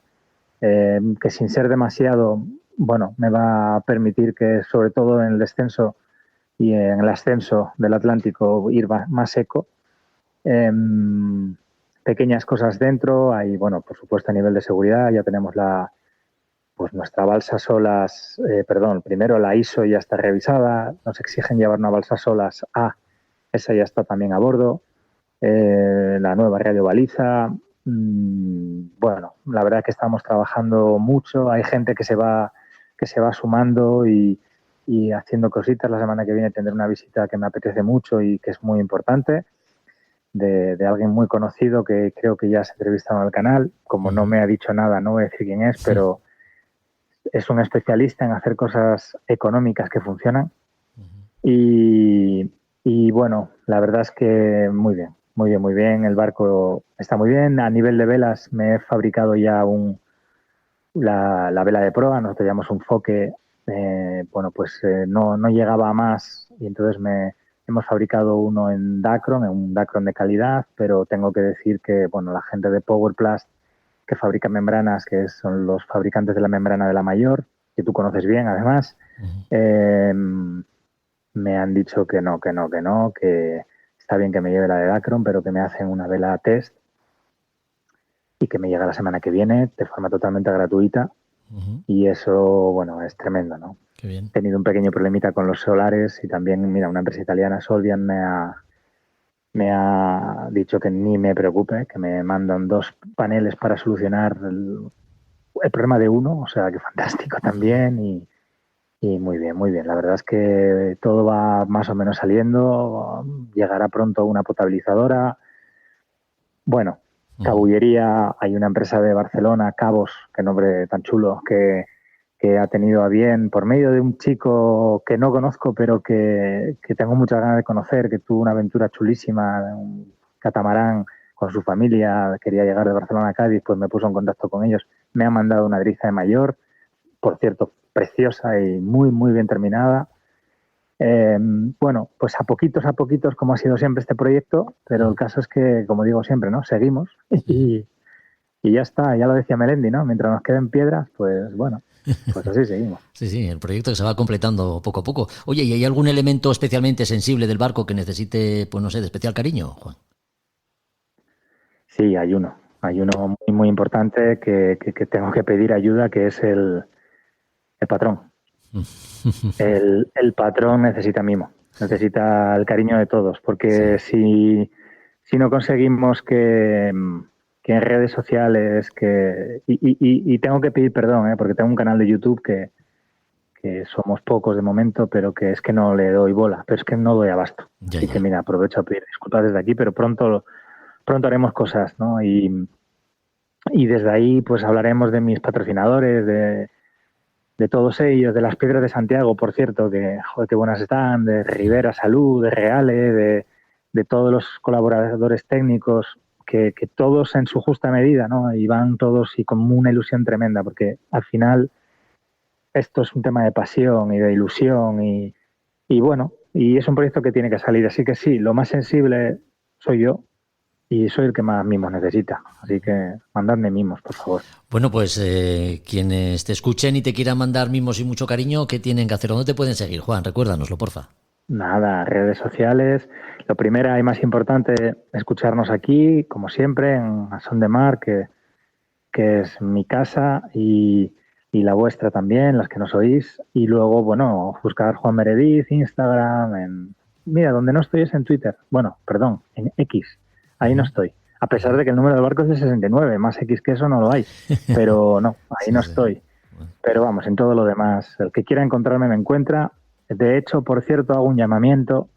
H: que, sin ser demasiado, bueno, me va a permitir que, sobre todo en el descenso y en el ascenso del Atlántico, ir más seco. Pequeñas cosas dentro. Hay, bueno, por supuesto, a nivel de seguridad ya tenemos nuestra balsa solas, primero la ISO ya está revisada, nos exigen llevar una balsa solas A, esa ya está también a bordo. La nueva radio baliza. Bueno, la verdad es que estamos trabajando mucho. Hay gente que se va sumando y haciendo cositas. La semana que viene tendré una visita que me apetece mucho y que es muy importante, de alguien muy conocido que creo que ya se entrevistaron al canal. Como no me ha dicho nada, no voy a decir quién es, pero es un especialista en hacer cosas económicas que funcionan. Y bueno, la verdad es que muy bien. Muy bien, muy bien. El barco está muy bien. A nivel de velas me he fabricado ya la vela de proa. Nosotros llamamos un foque. No llegaba a más y entonces hemos fabricado uno en Dacron, un Dacron de calidad, pero tengo que decir que bueno, la gente de Powerplast, que fabrica membranas, que son los fabricantes de la membrana de la Mayor, que tú conoces bien además, me han dicho que no, que está bien que me lleve la de Dacron, pero que me hacen una vela test y que me llega la semana que viene de forma totalmente gratuita. Y eso, bueno, es tremendo, ¿no?
D: Qué bien.
H: He tenido un pequeño problemita con los solares y también, mira, una empresa italiana, Solvian, me ha dicho que ni me preocupe, que me mandan 2 paneles para solucionar el problema de uno, o sea, que fantástico también y muy bien, muy bien. La verdad es que todo va más o menos saliendo. Llegará pronto una potabilizadora. Bueno, cabullería. Hay una empresa de Barcelona, Cabos, qué nombre tan chulo, que ha tenido a bien, por medio de un chico que no conozco, pero que tengo muchas ganas de conocer, que tuvo una aventura chulísima, un catamarán con su familia, quería llegar de Barcelona a Cádiz, pues me puso en contacto con ellos. Me han mandado una driza de Mayor, por cierto, preciosa y muy, muy bien terminada. Bueno, pues a poquitos, como ha sido siempre este proyecto, pero el caso es que, como digo siempre, ¿no? Seguimos y ya está, ya lo decía Melendi, ¿no? Mientras nos queden piedras, pues bueno, pues así seguimos.
D: Sí, el proyecto que se va completando poco a poco. Oye, ¿y hay algún elemento especialmente sensible del barco que necesite, pues no sé, de especial cariño, Juan?
H: Sí, hay uno muy, muy importante que tengo que pedir ayuda, que es el patrón. El patrón necesita mimo, necesita el cariño de todos, porque si no conseguimos que en redes sociales, y tengo que pedir perdón, porque tengo un canal de YouTube que somos pocos de momento, pero que es que no le doy bola, pero es que no doy abasto. Así que mira, aprovecho a pedir disculpas desde aquí, pero pronto haremos cosas, ¿no? Y desde ahí pues hablaremos de mis patrocinadores, de todos ellos, de las Piedras de Santiago, por cierto, que joder, qué buenas están, de Rivera Salud, de Reale, de todos los colaboradores técnicos, que todos en su justa medida, ¿no? Y van todos y con una ilusión tremenda, porque al final esto es un tema de pasión y de ilusión y bueno, y es un proyecto que tiene que salir. Así que sí, lo más sensible soy yo y soy el que más mimos necesita. Así que mandadme mimos, por favor.
D: Bueno, pues quienes te escuchen y te quieran mandar mimos y mucho cariño, ¿qué tienen que hacer? ¿Dónde te pueden seguir, Juan? Recuérdanoslo, porfa.
H: Nada, redes sociales. Lo primero y más importante, escucharnos aquí, como siempre, en A Son de Mar, que es mi casa y la vuestra también, las que nos oís. Y luego, bueno, buscar Juan Meredith, Instagram, mira, donde no estoy es en Twitter. Bueno, perdón, en X. Ahí no estoy. A pesar de que el número del barco es de 69, más X que eso no lo hay. Pero no, ahí no estoy. Pero vamos, en todo lo demás, el que quiera encontrarme me encuentra. De hecho, por cierto, hago un llamamiento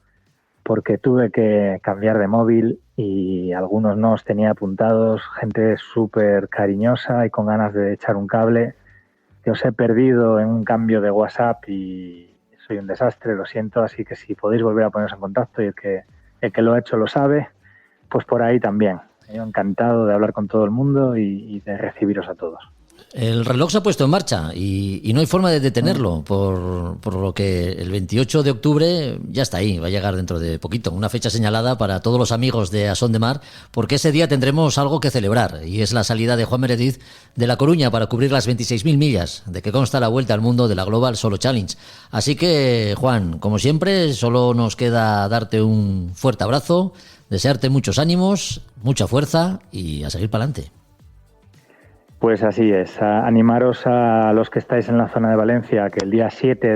H: porque tuve que cambiar de móvil y algunos no os tenía apuntados, gente súper cariñosa y con ganas de echar un cable, que os he perdido en un cambio de WhatsApp y soy un desastre, lo siento, así que si podéis volver a poneros en contacto y el que lo ha hecho lo sabe, pues por ahí también. Yo encantado de hablar con todo el mundo y de recibiros a todos.
D: El reloj se ha puesto en marcha y no hay forma de detenerlo, por lo que el 28 de octubre ya está ahí, va a llegar dentro de poquito, una fecha señalada para todos los amigos de A Son de Mar, porque ese día tendremos algo que celebrar, y es la salida de Juan Meredith de La Coruña para cubrir las 26.000 millas de que consta la vuelta al mundo de la Global Solo Challenge. Así que, Juan, como siempre, solo nos queda darte un fuerte abrazo, desearte muchos ánimos, mucha fuerza y a seguir para adelante.
H: Pues así es, animaros a los que estáis en la zona de Valencia, que el día 7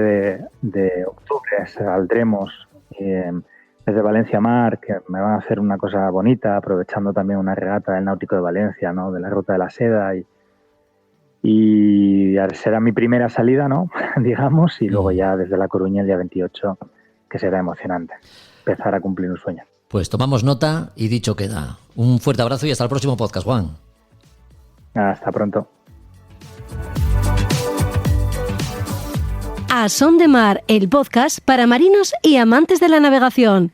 H: de octubre saldremos desde Valencia Mar, que me van a hacer una cosa bonita, aprovechando también una regata del Náutico de Valencia, ¿no? De la Ruta de la Seda, y será mi primera salida, ¿no? digamos, y luego ya desde La Coruña el día 28, que será emocionante, empezar a cumplir un sueño.
D: Pues tomamos nota y dicho queda. Un fuerte abrazo y hasta el próximo podcast, Juan.
H: Hasta pronto.
A: A Son de Mar, el podcast para marinos y amantes de la navegación.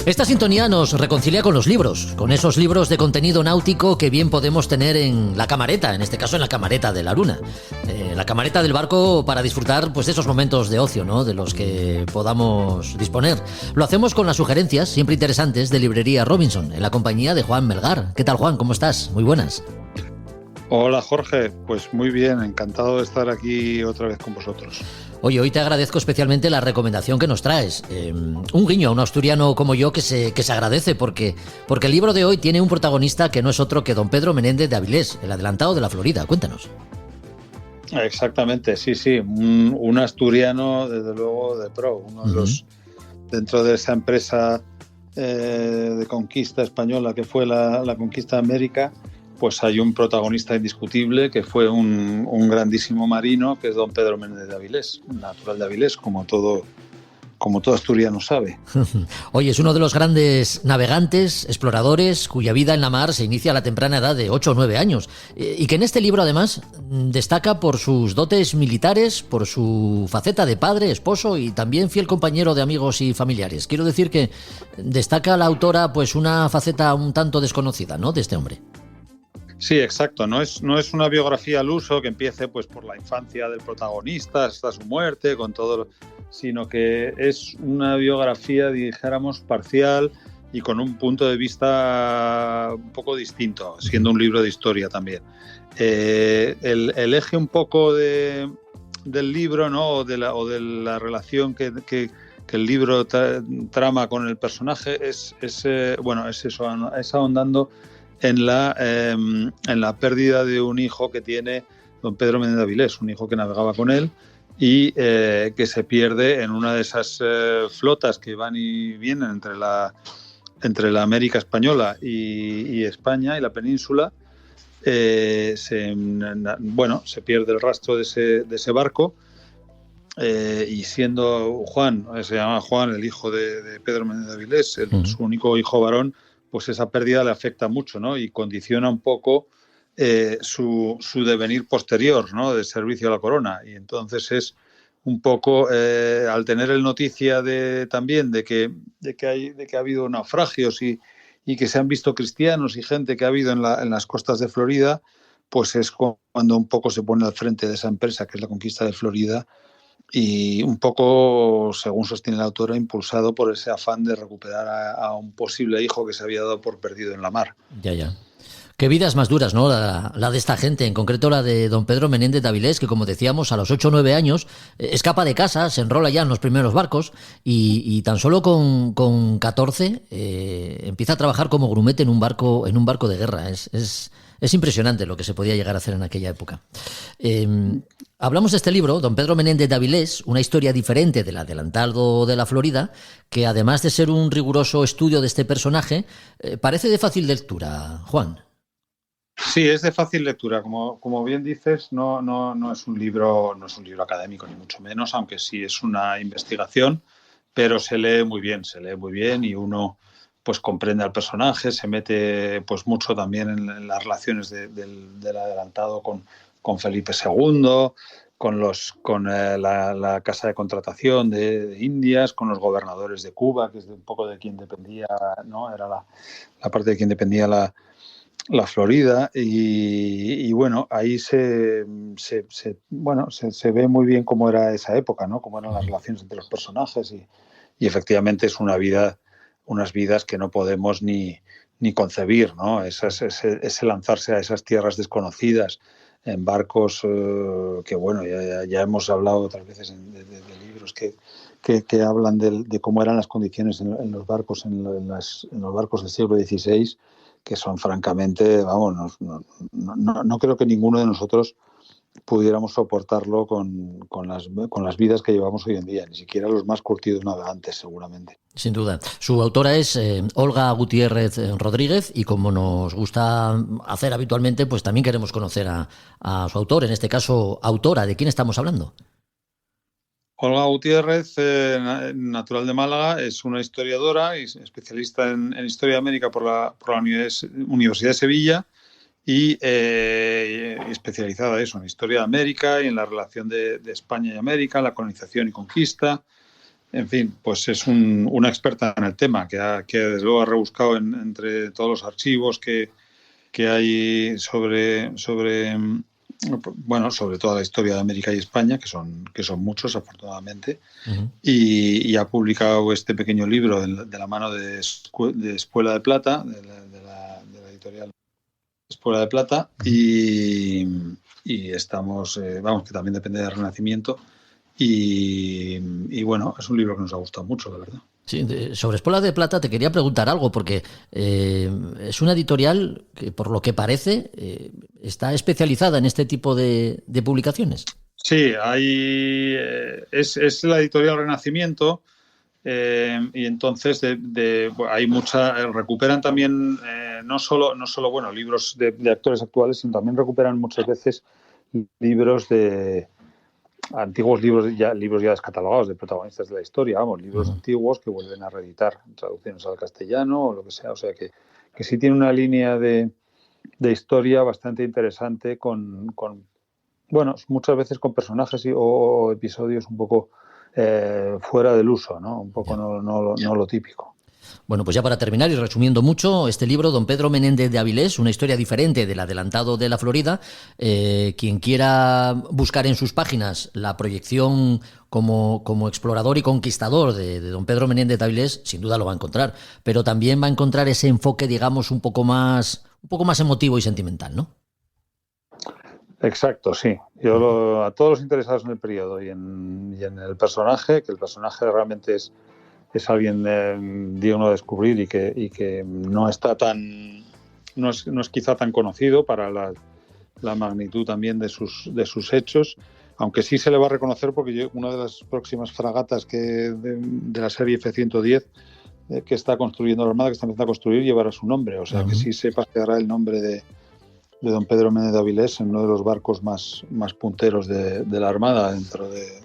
D: Esta sintonía nos reconcilia con los libros, con esos libros de contenido náutico que bien podemos tener en la camareta, en este caso en la camareta de la Luna, la camareta del barco para disfrutar pues de esos momentos de ocio, ¿no? De los que podamos disponer. Lo hacemos con las sugerencias, siempre interesantes, de Librería Robinson, en la compañía de Juan Melgar. ¿Qué tal, Juan? ¿Cómo estás? Muy buenas.
I: Hola, Jorge. Pues muy bien, encantado de estar aquí otra vez con vosotros.
D: Oye, hoy te agradezco especialmente la recomendación que nos traes. Un guiño a un asturiano como yo que se agradece porque el libro de hoy tiene un protagonista que no es otro que don Pedro Menéndez de Avilés, el adelantado de la Florida. Cuéntanos.
I: Exactamente, sí. Un asturiano, desde luego, de pro. Uno de los, dentro de esa empresa de conquista española que fue la conquista de América, pues hay un protagonista indiscutible que fue un grandísimo marino, que es don Pedro Menéndez de Avilés, natural de Avilés, como todo asturiano sabe.
D: Oye, es uno de los grandes navegantes, exploradores, cuya vida en la mar se inicia a la temprana edad de 8 o 9 años, y que en este libro además destaca por sus dotes militares, por su faceta de padre, esposo y también fiel compañero de amigos y familiares. Quiero decir que destaca la autora pues una faceta un tanto desconocida, ¿no?, de este hombre.
I: Sí, exacto. No es una biografía al uso que empiece pues por la infancia del protagonista hasta su muerte, con todo, sino que es una biografía, dijéramos, parcial y con un punto de vista un poco distinto, siendo un libro de historia también. El eje un poco del libro, ¿no?, o de la relación que el libro trama con el personaje es eso, es ahondando en la pérdida de un hijo que tiene don Pedro Menéndez de Avilés, un hijo que navegaba con él y que se pierde en una de esas flotas que van y vienen entre la América española y España y la península. Se pierde el rastro de ese barco y siendo Juan, se llama Juan, el hijo de Pedro Menéndez de Avilés, su único hijo varón, pues esa pérdida le afecta mucho, ¿no? Y condiciona un poco su devenir posterior, ¿no? De servicio a la corona. Y entonces es un poco, al tener el noticia también de que ha habido naufragios y que se han visto cristianos y gente que ha habido en las costas de Florida, pues es cuando un poco se pone al frente de esa empresa, que es la conquista de Florida, y un poco, según sostiene la autora, impulsado por ese afán de recuperar a un posible hijo que se había dado por perdido en la mar.
D: Ya. Qué vidas más duras, ¿no? La de esta gente, en concreto la de don Pedro Menéndez de Avilés, que como decíamos, a los 8 o 9 años escapa de casa, se enrola ya en los primeros barcos y tan solo con 14 empieza a trabajar como grumete en un barco de guerra. Es impresionante lo que se podía llegar a hacer en aquella época. Hablamos de este libro, don Pedro Menéndez de Avilés, una historia diferente del adelantado de la Florida, que además de ser un riguroso estudio de este personaje, parece de fácil lectura, Juan.
I: Sí, es de fácil lectura. Como bien dices, no es un libro académico, ni mucho menos, aunque sí es una investigación, pero se lee muy bien y uno pues comprende al personaje, se mete pues mucho también en las relaciones del adelantado con Felipe II, con la casa de contratación de Indias, con los gobernadores de Cuba, que es un poco de quien dependía, ¿no? Era la parte de quien dependía la Florida, y bueno, ahí se ve muy bien cómo era esa época, ¿no? Cómo eran las relaciones entre los personajes y efectivamente es unas vidas que no podemos ni concebir, ¿no? Ese lanzarse a esas tierras desconocidas en barcos que, bueno, ya hemos hablado otras veces de libros que hablan de cómo eran las condiciones en los barcos en los barcos del siglo XVI, que son francamente, vamos, no creo que ninguno de nosotros pudiéramos soportarlo con las vidas que llevamos hoy en día, ni siquiera los más curtidos navegantes, seguramente.
D: Sin duda. Su autora es Olga Gutiérrez Rodríguez y como nos gusta hacer habitualmente, pues también queremos conocer a su autor, en este caso, autora. ¿De quién estamos hablando?
I: Olga Gutiérrez, natural de Málaga, es una historiadora y especialista en Historia de América por la Universidad de Sevilla y especializada en Historia de América y en la relación de España y América, la colonización y conquista. En fin, pues es una experta en el tema que desde luego ha rebuscado entre todos los archivos que hay sobre toda la historia de América y España, que son muchos, afortunadamente, y ha publicado este pequeño libro de la mano de Espuela de Plata, de la editorial Espuela de Plata, y estamos, que también depende del Renacimiento, y bueno, es un libro que nos ha gustado mucho, la verdad.
D: Sí, sobre Espuela de Plata te quería preguntar algo, porque es una editorial que, por lo que parece, está especializada en este tipo de publicaciones.
I: Sí, es la editorial Renacimiento, y entonces hay recuperan también no solo libros de actores actuales, sino también recuperan muchas veces libros antiguos libros ya descatalogados de protagonistas de la historia, libros antiguos que vuelven a reeditar, traducciones al castellano o lo que sea, o sea que sí tiene una línea de historia bastante interesante con muchas veces con personajes o episodios un poco fuera del uso, ¿no? Un poco no lo típico.
D: Bueno, pues ya para terminar y resumiendo mucho, este libro, don Pedro Menéndez de Avilés, una historia diferente del adelantado de la Florida. Quien quiera buscar en sus páginas la proyección como explorador y conquistador de don Pedro Menéndez de Avilés, sin duda lo va a encontrar, pero también va a encontrar ese enfoque, digamos, un poco más emotivo y sentimental, ¿no?
I: Exacto, sí. Yo a todos los interesados en el periodo y en el personaje, que el personaje realmente es alguien digno de descubrir y que no está no es quizá tan conocido para la magnitud también de sus hechos, aunque sí se le va a reconocer porque una de las próximas fragatas de la serie F-110 que está construyendo la Armada, que está empezando a construir, llevará su nombre, o sea que sí se paseará el nombre don Pedro Méndez de Avilés en uno de los barcos más punteros de la Armada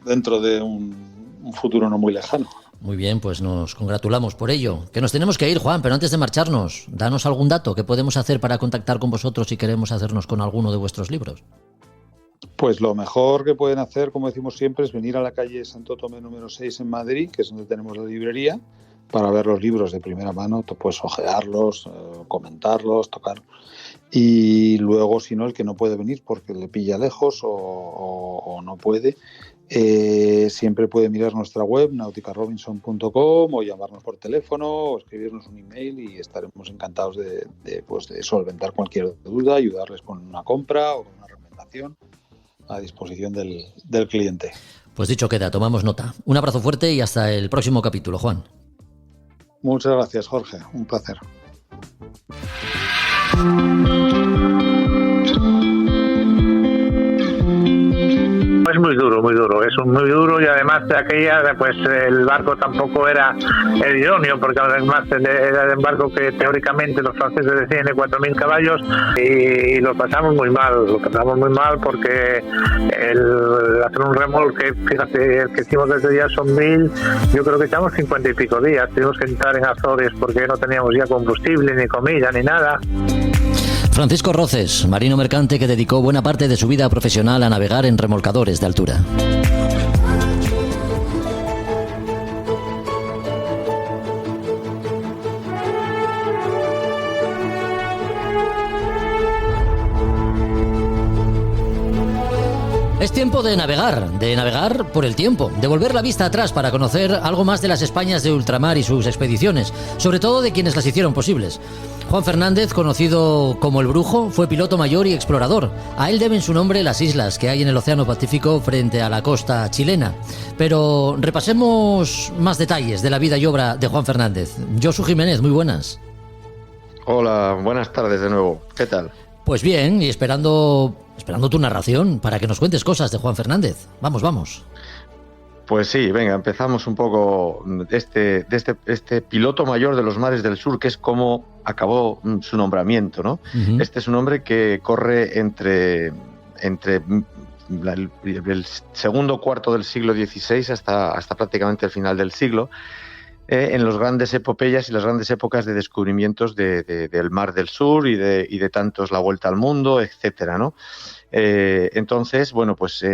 I: dentro de un futuro no muy lejano.
D: Muy bien, pues nos congratulamos por ello. Que nos tenemos que ir, Juan, pero antes de marcharnos, danos algún dato que podemos hacer para contactar con vosotros si queremos hacernos con alguno de vuestros libros.
I: Pues lo mejor que pueden hacer, como decimos siempre, es venir a la calle Santo Tomé número 6 en Madrid, que es donde tenemos la librería, para ver los libros de primera mano, pues ojearlos, comentarlos, tocar. Y luego, si no, el que no puede venir porque le pilla lejos o no puede, siempre puede mirar nuestra web, nauticarobinson.com, o llamarnos por teléfono o escribirnos un email y estaremos encantados de solventar cualquier duda, ayudarles con una compra o con una recomendación a disposición del cliente.
D: Pues dicho queda, tomamos nota. Un abrazo fuerte y hasta el próximo capítulo, Juan.
I: Muchas gracias, Jorge. Un placer.
J: Es muy duro, es muy duro, y además de aquella, pues el barco tampoco era el idóneo, porque además era el barco que teóricamente los franceses decían de 4.000 caballos, y lo pasamos muy mal porque hacer un remolque, fíjate, el que hicimos desde Jacksonville, yo creo que echamos 50 y pico días, tuvimos que entrar en Azores porque no teníamos ya combustible, ni comida, ni nada.
D: Francisco Roces, marino mercante que dedicó buena parte de su vida profesional a navegar en remolcadores de altura. Es tiempo de navegar por el tiempo, de volver la vista atrás para conocer algo más de las Españas de ultramar y sus expediciones, sobre todo de quienes las hicieron posibles. Juan Fernández, conocido como el Brujo, fue piloto mayor y explorador. A él deben su nombre las islas que hay en el Océano Pacífico frente a la costa chilena. Pero repasemos más detalles de la vida y obra de Juan Fernández. Josu Jiménez, muy buenas.
K: Hola, buenas tardes de nuevo. ¿Qué tal?
D: Pues bien, y esperando tu narración para que nos cuentes cosas de Juan Fernández. Vamos.
K: Pues sí, venga, empezamos un poco de este piloto mayor de los mares del sur, que es como acabó su nombramiento, ¿no? Uh-huh. Este es un hombre que corre entre el segundo cuarto del siglo XVI hasta prácticamente el final del siglo, en las grandes epopeyas y las grandes épocas de descubrimientos del Mar del Sur y de tantos la vuelta al mundo, etcétera, ¿no? Entonces, bueno, pues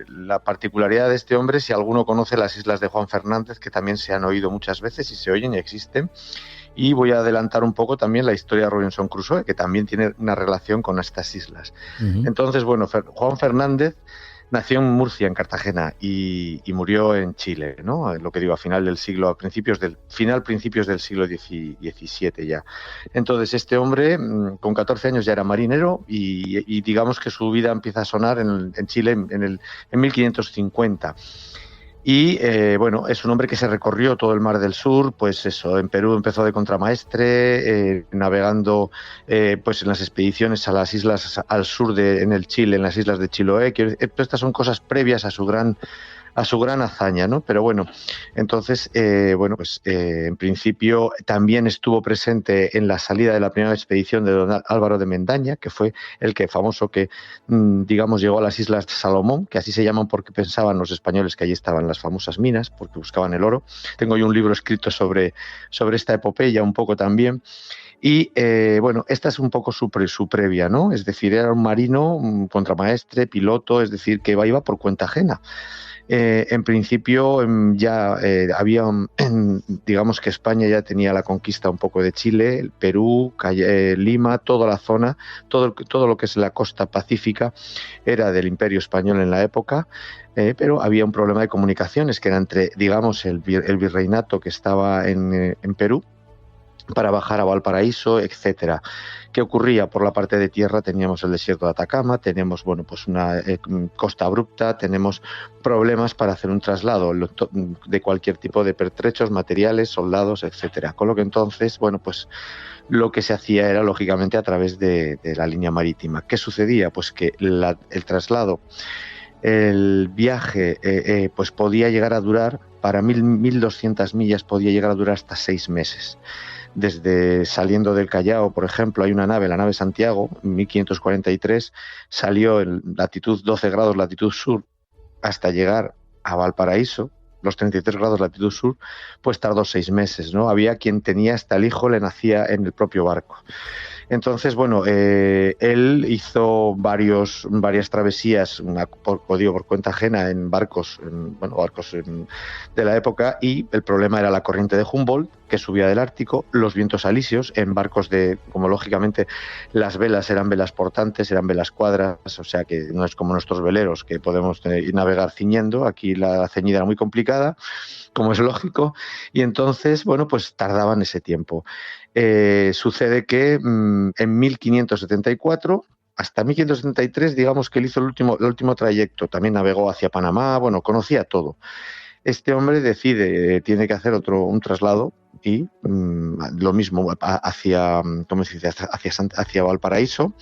K: la particularidad de este hombre, si alguno conoce las islas de Juan Fernández, que también se han oído muchas veces y se oyen y existen, y voy a adelantar un poco también la historia de Robinson Crusoe, que también tiene una relación con estas islas. Uh-huh. Entonces, bueno, Juan Fernández nació en Murcia, en Cartagena, y murió en Chile, ¿no? Lo que digo, principios del siglo XVII ya. Entonces, este hombre, con 14 años ya era marinero y digamos que su vida empieza a sonar en Chile en 1550. Y bueno, es un hombre que se recorrió todo el Mar del Sur, pues eso, en Perú empezó de contramaestre, navegando pues en las expediciones a las islas al sur en el Chile, en las islas de Chiloé, que estas son cosas previas a su gran hazaña, ¿no? Pero bueno, entonces, en principio también estuvo presente en la salida de la primera expedición de don Álvaro de Mendaña, que fue el que famoso que, digamos, llegó a las Islas Salomón, que así se llaman porque pensaban los españoles que allí estaban las famosas minas, porque buscaban el oro. Tengo yo un libro escrito sobre esta epopeya un poco también. Y bueno, esta es un poco su previa, ¿no? Es decir, era un marino, un contramaestre, piloto, es decir, que iba por cuenta ajena. En principio ya había, digamos que España ya tenía la conquista un poco de Chile, el Perú, Lima, toda la zona, todo lo que es la costa pacífica era del Imperio Español en la época, pero había un problema de comunicaciones que era entre, digamos, el virreinato que estaba en Perú, para bajar a Valparaíso, etcétera. ¿Qué ocurría? Por la parte de tierra teníamos el desierto de Atacama, tenemos pues una costa abrupta, tenemos problemas para hacer un traslado de cualquier tipo de pertrechos, materiales, soldados, etcétera. Con lo que entonces, bueno, pues lo que se hacía era lógicamente a través de la línea marítima. ¿Qué sucedía? Pues que el traslado, el viaje, pues podía llegar a durar, para 1.200 millas podía llegar a durar hasta 6 meses. desde saliendo del Callao, por ejemplo, hay una nave, la nave Santiago, en 1543, salió en latitud 12 grados latitud sur hasta llegar a Valparaíso, los 33 grados latitud sur, pues tardó 6 meses, ¿no? Había quien tenía hasta el hijo, le nacía en el propio barco. Entonces, bueno, él hizo varias travesías, por cuenta ajena, en barcos de la época, y el problema era la corriente de Humboldt, que subía del Ártico, los vientos alisios, en barcos como lógicamente las velas eran velas portantes, eran velas cuadras, o sea que no es como nuestros veleros, que podemos navegar ciñendo, aquí la ceñida era muy complicada, como es lógico, y entonces, bueno, pues tardaban ese tiempo. Sucede que en 1574 hasta 1573, digamos que él hizo el último trayecto, también navegó hacia Panamá, bueno, conocía todo. Este hombre decide, tiene que hacer un traslado y lo mismo hacia Valparaíso,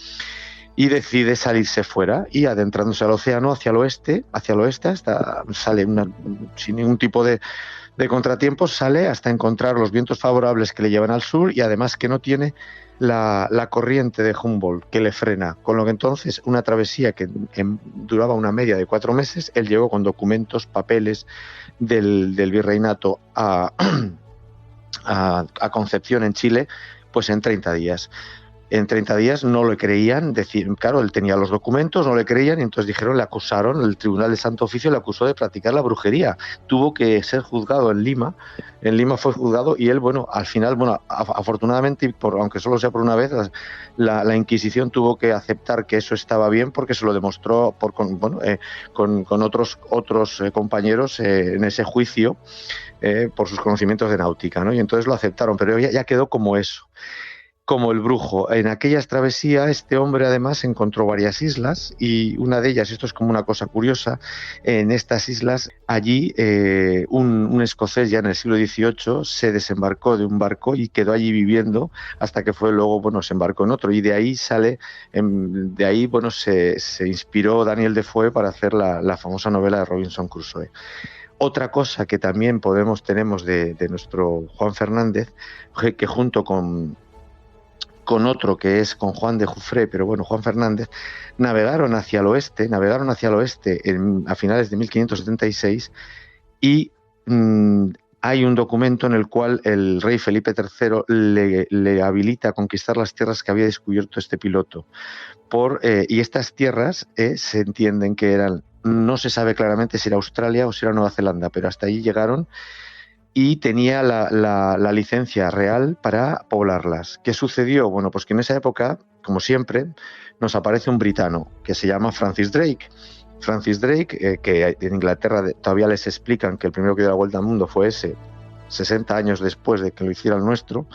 K: y decide salirse fuera y adentrándose al océano hacia el oeste, sale sin ningún tipo de contratiempos, sale hasta encontrar los vientos favorables que le llevan al sur y además que no tiene la corriente de Humboldt que le frena, con lo que entonces una travesía que duraba una media de 4 meses, él llegó con documentos, papeles del virreinato a Concepción en Chile, pues en 30 días. En 30 días no le creían, claro, él tenía los documentos, no le creían, y entonces le acusaron, el Tribunal de Santo Oficio le acusó de practicar la brujería. Tuvo que ser juzgado en Lima fue juzgado, y él, bueno, al final, afortunadamente, aunque solo sea por una vez, la Inquisición tuvo que aceptar que eso estaba bien, porque se lo demostró con otros compañeros en ese juicio por sus conocimientos de náutica, ¿no? Y entonces lo aceptaron, pero ya quedó como eso. Como el brujo. En aquellas travesías este hombre además encontró varias islas, y una de ellas, esto es como una cosa curiosa, en estas islas, allí un escocés ya en el siglo XVIII se desembarcó de un barco y quedó allí viviendo hasta que se embarcó en otro, y de ahí se inspiró Daniel Defoe para hacer la famosa novela de Robinson Crusoe. Otra cosa que también tenemos de nuestro Juan Fernández, que junto con otro que es con Juan de Jufré, pero bueno, Juan Fernández, navegaron hacia el oeste a finales de 1576, y hay un documento en el cual el rey Felipe III le habilita a conquistar las tierras que había descubierto este piloto. Y estas tierras se entienden que eran, no se sabe claramente si era Australia o si era Nueva Zelanda, pero hasta allí llegaron, y tenía la licencia real para poblarlas. ¿Qué sucedió? Bueno, pues que en esa época, como siempre, nos aparece un britano que se llama Francis Drake. Francis Drake, que en Inglaterra todavía les explican que el primero que dio la vuelta al mundo fue ese, 60 años después de que lo hiciera el nuestro,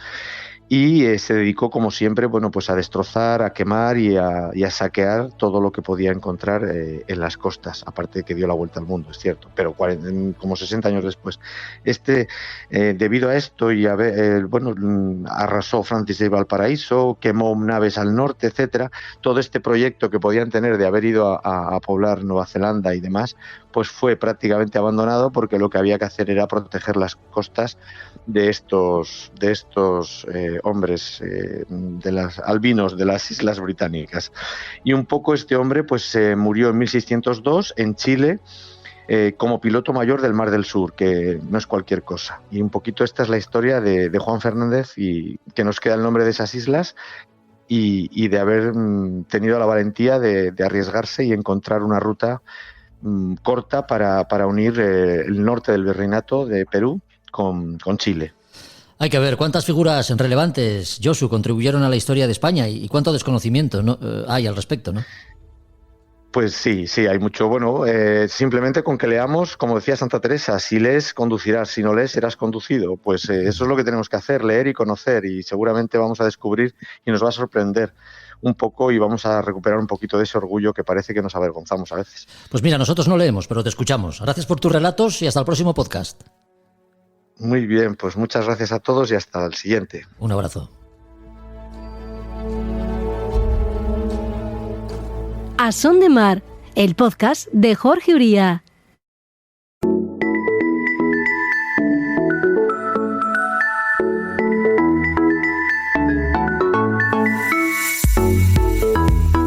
K: y se dedicó, como siempre, a destrozar, a quemar y a saquear todo lo que podía encontrar en las costas, aparte de que dio la vuelta al mundo, es cierto, pero como 60 años después. Debido a esto, arrasó Francis de Valparaíso, quemó naves al norte, etcétera. Todo este proyecto que podían tener de haber ido a poblar Nueva Zelanda y demás, pues fue prácticamente abandonado, porque lo que había que hacer era proteger las costas de estos hombres, de los albinos de las Islas Británicas. Y un poco este hombre murió en 1602 en Chile, como piloto mayor del Mar del Sur, que no es cualquier cosa. Y un poquito esta es la historia de Juan Fernández, y que nos queda el nombre de esas islas, y de haber tenido la valentía de arriesgarse y encontrar una ruta corta para unir el norte del Virreinato de Perú con Chile.
D: Hay que ver cuántas figuras relevantes, Josu, contribuyeron a la historia de España, y cuánto desconocimiento hay al respecto, ¿no?
K: Pues sí, hay mucho. Bueno, simplemente con que leamos, como decía Santa Teresa, si lees, conducirás, si no lees, serás conducido. Pues eso es lo que tenemos que hacer, leer y conocer, y seguramente vamos a descubrir y nos va a sorprender un poco, y vamos a recuperar un poquito de ese orgullo que parece que nos avergonzamos a veces.
D: Pues mira, nosotros no leemos, pero te escuchamos. Gracias por tus relatos y hasta el próximo podcast.
K: Muy bien, pues muchas gracias a todos y hasta el siguiente.
D: Un abrazo.
A: A Son de Mar, el podcast de Jorge Uría.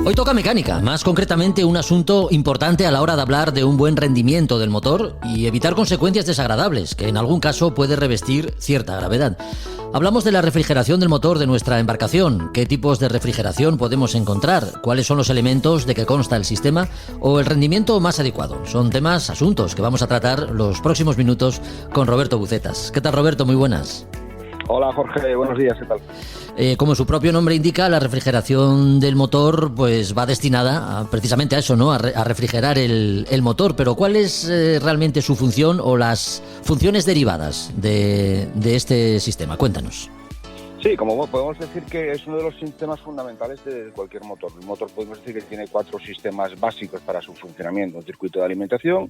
D: Hoy toca mecánica, más concretamente un asunto importante a la hora de hablar de un buen rendimiento del motor y evitar consecuencias desagradables, que en algún caso puede revestir cierta gravedad. Hablamos de la refrigeración del motor de nuestra embarcación, qué tipos de refrigeración podemos encontrar, cuáles son los elementos de que consta el sistema o el rendimiento más adecuado. Son temas, asuntos que vamos a tratar los próximos minutos con Roberto Bucetas. ¿Qué tal, Roberto? Muy buenas.
L: Hola, Jorge, buenos días, ¿qué tal?
D: Como su propio nombre indica, la refrigeración del motor pues va destinada precisamente a eso, ¿no? A refrigerar el motor. Pero ¿cuál es realmente su función o las funciones derivadas de este sistema? Cuéntanos.
L: Sí, como podemos decir que es uno de los sistemas fundamentales de cualquier motor. El motor podemos decir que tiene 4 sistemas básicos para su funcionamiento: un circuito de alimentación,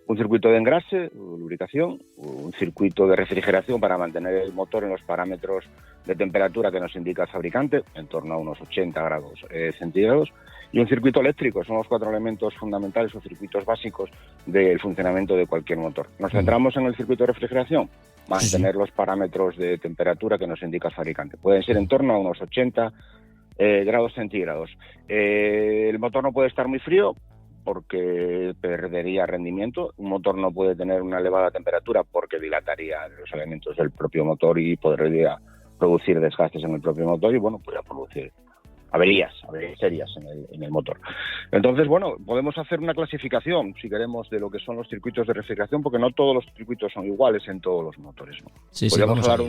L: un circuito de engrase, lubricación, un circuito de refrigeración para mantener el motor en los parámetros de temperatura que nos indica el fabricante, en torno a unos 80 grados centígrados, y un circuito eléctrico. Son los 4 elementos fundamentales o circuitos básicos del funcionamiento de cualquier motor. Nos centramos en el circuito de refrigeración, mantener los parámetros de temperatura que nos indica el fabricante. Pueden ser en torno a unos 80 grados centígrados. El motor no puede estar muy frío, porque perdería rendimiento. Un motor no puede tener una elevada temperatura porque dilataría los elementos del propio motor y podría producir desgastes en el propio motor y, bueno, podría producir averías serias en el motor. Entonces, bueno, podemos hacer una clasificación, si queremos, de lo que son los circuitos de refrigeración, porque no todos los circuitos son iguales en todos los motores, ¿no? Podríamos hablar de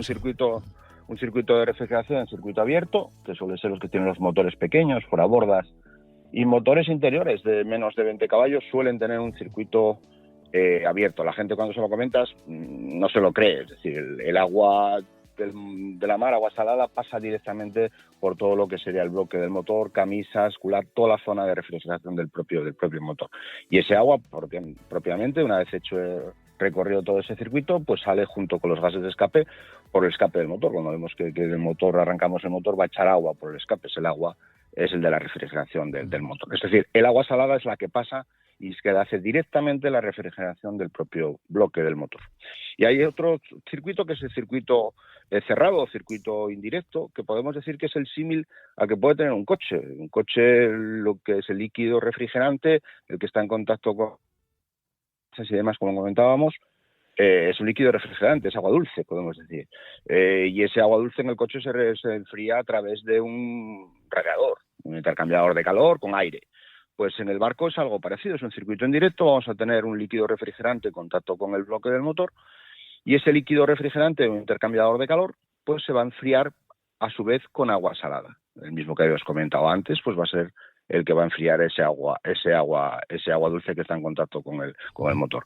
L: un circuito de refrigeración en circuito abierto, que suele ser los que tienen los motores pequeños, forabordas, y motores interiores de menos de 20 caballos suelen tener un circuito abierto. La gente, cuando se lo comentas, no se lo cree. Es decir, el agua de la mar, agua salada, pasa directamente por todo lo que sería el bloque del motor, camisas, cular, toda la zona de refrigeración del propio motor. Y ese agua, propiamente, una vez hecho recorrido todo ese circuito, pues sale junto con los gases de escape por el escape del motor. Cuando vemos que el motor, arrancamos el motor, va a echar agua por el escape. El agua es el de la refrigeración del motor. Es decir, el agua salada es la que pasa y es que hace directamente la refrigeración del propio bloque del motor. Y hay otro circuito que es el circuito cerrado o circuito indirecto, que podemos decir que es el símil a que puede tener un coche. Un coche, lo que es el líquido refrigerante, el que está en contacto con y demás, como comentábamos, es un líquido refrigerante, es agua dulce, podemos decir. Y ese agua dulce en el coche se enfría a través de un radiador, un intercambiador de calor con aire. Pues en el barco es algo parecido, es un circuito indirecto. Vamos a tener un líquido refrigerante en contacto con el bloque del motor, y ese líquido refrigerante, un intercambiador de calor, pues se va a enfriar a su vez con agua salada. El mismo que habíamos comentado antes, pues va a ser el que va a enfriar ese agua dulce que está en contacto con el motor.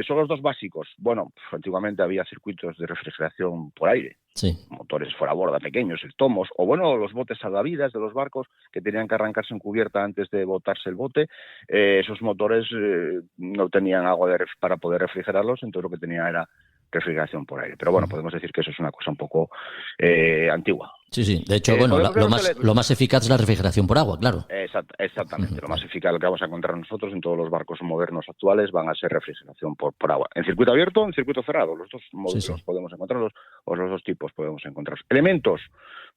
L: Son los dos básicos. Bueno, antiguamente había circuitos de refrigeración por aire, sí, motores fuera borda pequeños, el tomos, o bueno, los botes salvavidas de los barcos que tenían que arrancarse en cubierta antes de botarse el bote. Esos motores no tenían agua para poder refrigerarlos, entonces lo que tenía era refrigeración por aire. Pero bueno, podemos decir que eso es una cosa un poco antigua.
D: Sí. De hecho, bueno, lo más eficaz es la refrigeración por agua, claro.
L: Exactamente. Lo más eficaz, lo que vamos a encontrar nosotros en todos los barcos modernos actuales, van a ser refrigeración por agua. En circuito abierto, en circuito cerrado. Los dos modelos podemos encontrarlos, o los dos tipos podemos encontrarlos. Elementos.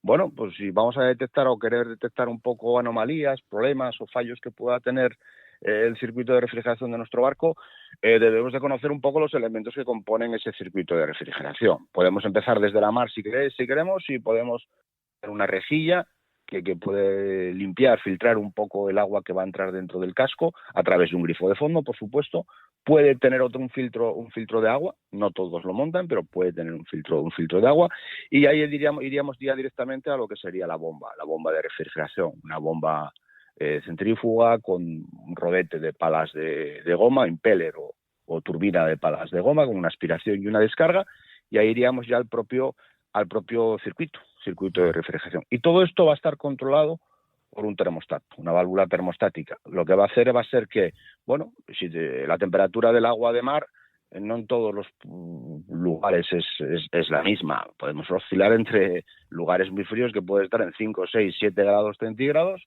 L: Bueno, pues si vamos a detectar o querer detectar un poco anomalías, problemas o fallos que pueda tener el circuito de refrigeración de nuestro barco, debemos de conocer un poco los elementos que componen ese circuito de refrigeración. Podemos empezar desde la mar si queremos, y podemos hacer una rejilla que puede limpiar, filtrar un poco el agua que va a entrar dentro del casco a través de un grifo de fondo, por supuesto. Puede tener un filtro de agua, no todos lo montan, pero puede tener un filtro de agua, y ahí iríamos ya directamente a lo que sería la bomba de refrigeración, una bomba centrífuga con un rodete de palas de goma, impeller o turbina de palas de goma, con una aspiración y una descarga, y ahí iríamos ya al propio circuito de refrigeración. Y todo esto va a estar controlado por un termostato, una válvula termostática. Lo que va a ser que, bueno, si la temperatura del agua de mar no en todos los lugares es la misma. Podemos oscilar entre lugares muy fríos que puede estar en 5, 6, 7 grados centígrados,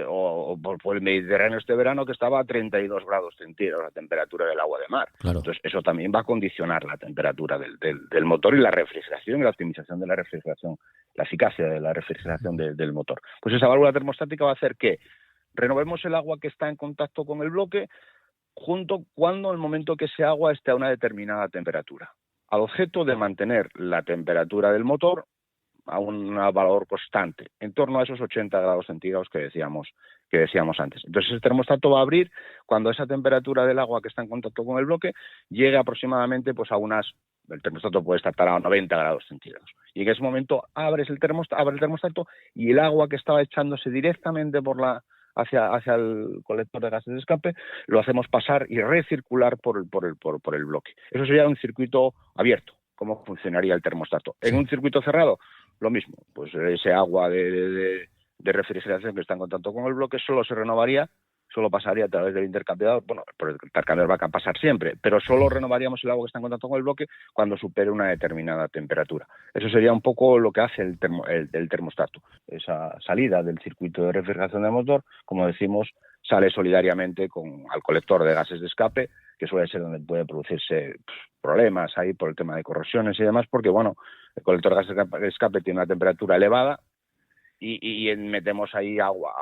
L: o por el Mediterráneo este verano, que estaba a 32 grados centígrados la temperatura del agua de mar.
D: Claro.
L: Entonces eso también va a condicionar la temperatura del motor y la refrigeración y la optimización de la refrigeración, la eficacia de la refrigeración del motor. Pues esa válvula termostática va a hacer que renovemos el agua que está en contacto con el bloque cuando el momento que ese agua esté a una determinada temperatura, al objeto de mantener la temperatura del motor a un valor constante, en torno a esos 80 grados centígrados que decíamos antes. Entonces el termostato va a abrir cuando esa temperatura del agua que está en contacto con el bloque llegue aproximadamente pues el termostato puede estar a 90 grados centígrados. Y en ese momento abre el termostato y el agua que estaba echándose directamente hacia el colector de gases de escape, lo hacemos pasar y recircular por el bloque. Eso sería un circuito abierto. ¿Cómo funcionaría el termostato? En un circuito cerrado, lo mismo. Pues ese agua de refrigeración que está en contacto con el bloque solo pasaría a través del intercambiador. Bueno, por el intercambiador va a pasar siempre, pero solo renovaríamos el agua que está en contacto con el bloque cuando supere una determinada temperatura. Eso sería un poco lo que hace el termostato. Esa salida del circuito de refrigeración del motor, como decimos, sale solidariamente al colector de gases de escape, que suele ser donde puede producirse problemas ahí por el tema de corrosiones y demás, porque bueno, el colector de gases de escape tiene una temperatura elevada y metemos ahí agua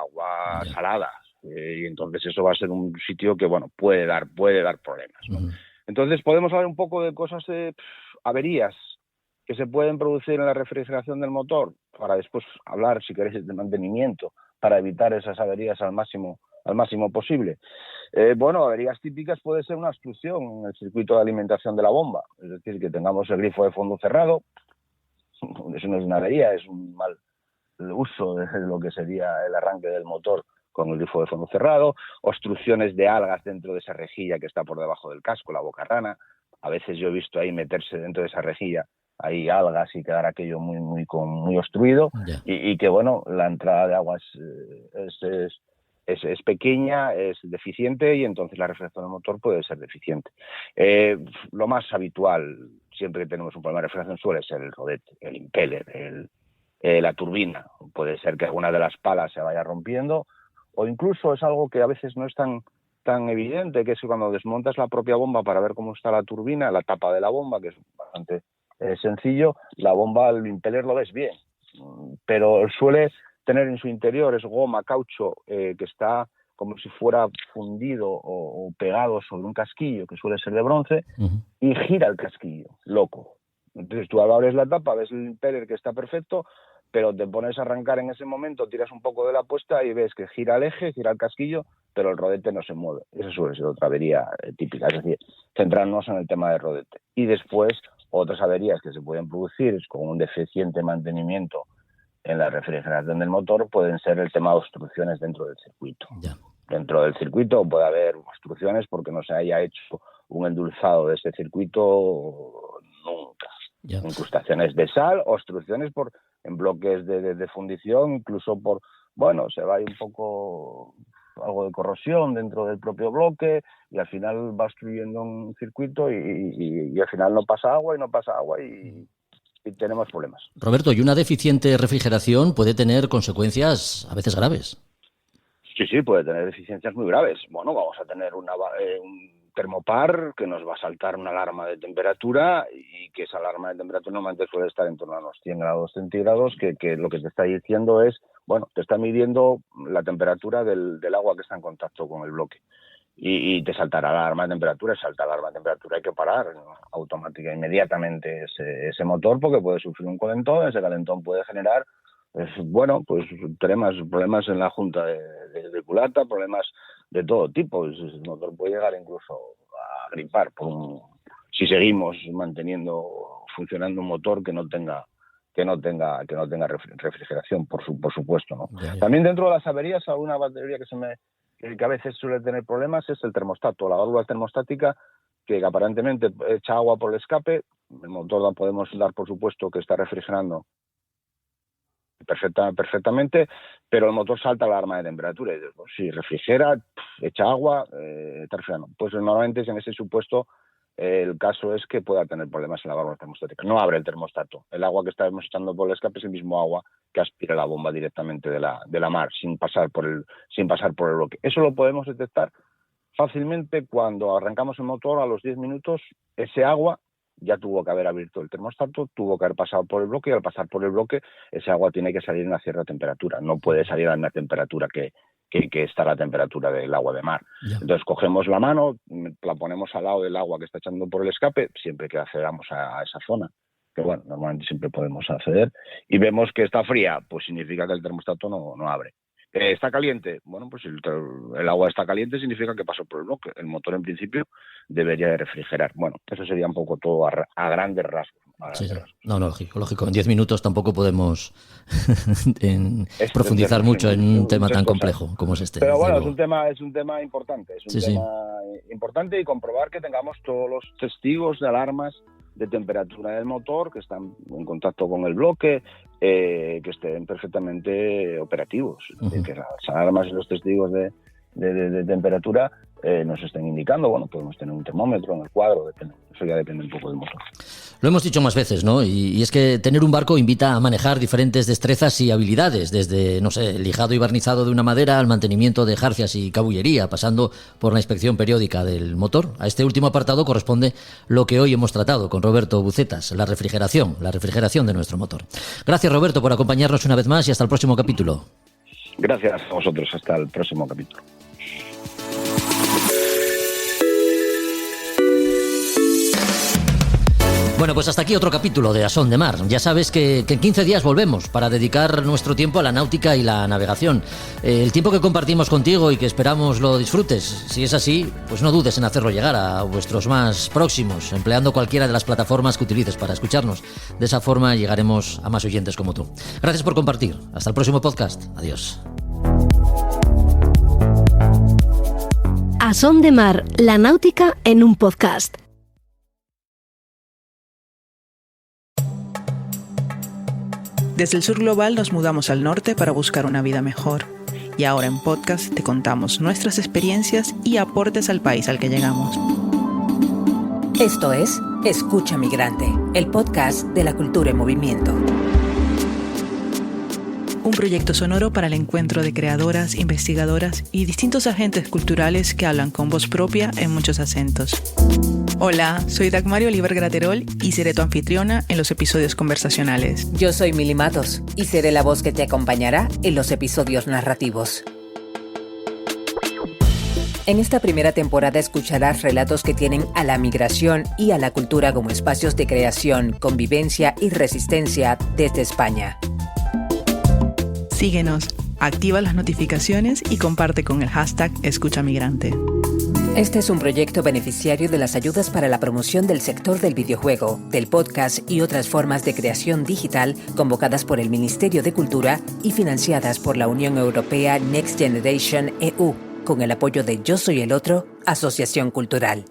L: salada. Y entonces eso va a ser un sitio que bueno puede dar problemas, ¿no? Entonces podemos hablar un poco de cosas averías que se pueden producir en la refrigeración del motor, para después hablar, si queréis, de mantenimiento, para evitar esas averías al máximo posible. Averías típicas puede ser una obstrucción en el circuito de alimentación de la bomba, es decir, que tengamos el grifo de fondo cerrado. Eso no es una avería, es un mal uso de lo que sería el arranque del motor con el grifo de fondo cerrado, obstrucciones de algas dentro de esa rejilla que está por debajo del casco, la boca rana. A veces yo he visto ahí meterse dentro de esa rejilla hay algas y quedar aquello muy obstruido, y que bueno, la entrada de agua es pequeña, es deficiente, y entonces la refrigeración del motor puede ser deficiente. Lo más habitual, siempre que tenemos un problema de refrigeración, suele ser el rodete, el impeller, la turbina. Puede ser que alguna de las palas se vaya rompiendo, o incluso es algo que a veces no es tan evidente, que es cuando desmontas la propia bomba para ver cómo está la turbina, la tapa de la bomba, que es bastante sencillo, la bomba, el impeller lo ves bien, pero suele tener en su interior es goma, caucho, que está como si fuera fundido o pegado sobre un casquillo que suele ser de bronce, y gira el casquillo, loco. Entonces tú abres la tapa, ves el impeller que está perfecto, pero te pones a arrancar en ese momento, tiras un poco de la puesta y ves que gira el eje, gira el casquillo, pero el rodete no se mueve. Esa suele ser otra avería típica, es decir, centrarnos en el tema del rodete. Y después, otras averías que se pueden producir con un deficiente mantenimiento en la refrigeración del motor pueden ser el tema de obstrucciones dentro del circuito. Dentro del circuito puede haber obstrucciones porque no se haya hecho un endulzado de ese circuito nunca. Incrustaciones de sal, obstrucciones en bloques de fundición, incluso se va ahí un poco algo de corrosión dentro del propio bloque, y al final va obstruyendo un circuito y al final no pasa agua y tenemos problemas.
D: Roberto, ¿y una deficiente refrigeración puede tener consecuencias a veces graves?
L: Sí, puede tener deficiencias muy graves. Bueno, vamos a tener un termopar que nos va a saltar una alarma de temperatura, y que esa alarma de temperatura normalmente suele estar en torno a los 100 grados centígrados, que lo que te está diciendo es, te está midiendo la temperatura del agua que está en contacto con el bloque. Y te saltará la alarma de temperatura, hay que parar automática, inmediatamente ese motor, porque puede sufrir un calentón, ese calentón puede generar problemas en la junta de culata, problemas de todo tipo. El motor puede llegar incluso a gripar si seguimos funcionando un motor que no tenga refrigeración, por supuesto, ¿no? También dentro de las averías, alguna batería que a veces suele tener problemas es el termostato, la válvula termostática, que aparentemente echa agua por el escape. El motor podemos dar por supuesto que está refrigerando perfectamente, pero el motor salta la alarma de temperatura y dices, si refrigera, echa agua, está refrigerando. Pues normalmente en ese supuesto el caso es que pueda tener problemas en la válvula termostática. No abre el termostato. El agua que estamos echando por el escape es el mismo agua que aspira la bomba directamente de la mar, sin pasar por el bloque. Eso lo podemos detectar fácilmente cuando arrancamos el motor. A los 10 minutos, ese agua ya tuvo que haber abierto el termostato, tuvo que haber pasado por el bloque, y al pasar por el bloque, ese agua tiene que salir a una cierta temperatura. No puede salir a una temperatura que está la temperatura del agua de mar. Ya. Entonces cogemos la mano, la ponemos al lado del agua que está echando por el escape, siempre que accedamos a esa zona, que bueno, normalmente siempre podemos acceder, y vemos que está fría, pues significa que el termostato no abre. ¿Está caliente? Bueno, pues el agua está caliente, significa que pasó por el bloque. El motor, en principio, debería de refrigerar. Bueno, eso sería un poco todo a grandes rasgos.
D: Sí. No, lógico. En 10 minutos tampoco podemos profundizar mucho en un tema tan complejo como es este.
L: Pero bueno, es un tema importante. Importante, y comprobar que tengamos todos los testigos de alarmas de temperatura del motor que están en contacto con el bloque, que estén perfectamente operativos. Uh-huh. Que las alarmas y los testigos de temperatura nos estén indicando. Bueno, podemos tener un termómetro en el cuadro, eso ya depende un poco del motor.
D: Lo hemos dicho más veces, ¿no? Y es que tener un barco invita a manejar diferentes destrezas y habilidades, desde, el lijado y barnizado de una madera al mantenimiento de jarcias y cabullería, pasando por la inspección periódica del motor. A este último apartado corresponde lo que hoy hemos tratado con Roberto Bucetas, la refrigeración de nuestro motor. Gracias, Roberto, por acompañarnos una vez más y hasta el próximo capítulo.
L: Gracias a vosotros, hasta el próximo capítulo.
D: Bueno, pues hasta aquí otro capítulo de A Son de Mar. Ya sabes que en 15 días volvemos para dedicar nuestro tiempo a la náutica y la navegación. El tiempo que compartimos contigo y que esperamos lo disfrutes. Si es así, pues no dudes en hacerlo llegar a vuestros más próximos, empleando cualquiera de las plataformas que utilices para escucharnos. De esa forma llegaremos a más oyentes como tú. Gracias por compartir. Hasta el próximo podcast. Adiós.
A: A Son de Mar, la náutica en un podcast.
M: Desde el sur global nos mudamos al norte para buscar una vida mejor. Y ahora en podcast te contamos nuestras experiencias y aportes al país al que llegamos.
N: Esto es Escucha Migrante, el podcast de la cultura en movimiento.
M: Un proyecto sonoro para el encuentro de creadoras, investigadoras y distintos agentes culturales que hablan con voz propia en muchos acentos. Hola, soy Dagmari Oliver Graterol y seré tu anfitriona en los episodios conversacionales.
N: Yo soy Mili Matos y seré la voz que te acompañará en los episodios narrativos. En esta primera temporada escucharás relatos que tienen a la migración y a la cultura como espacios de creación, convivencia y resistencia desde España.
M: Síguenos, activa las notificaciones y comparte con el hashtag Escucha Migrante.
N: Este es un proyecto beneficiario de las ayudas para la promoción del sector del videojuego, del podcast y otras formas de creación digital convocadas por el Ministerio de Cultura y financiadas por la Unión Europea Next Generation EU, con el apoyo de Yo Soy el Otro, Asociación Cultural.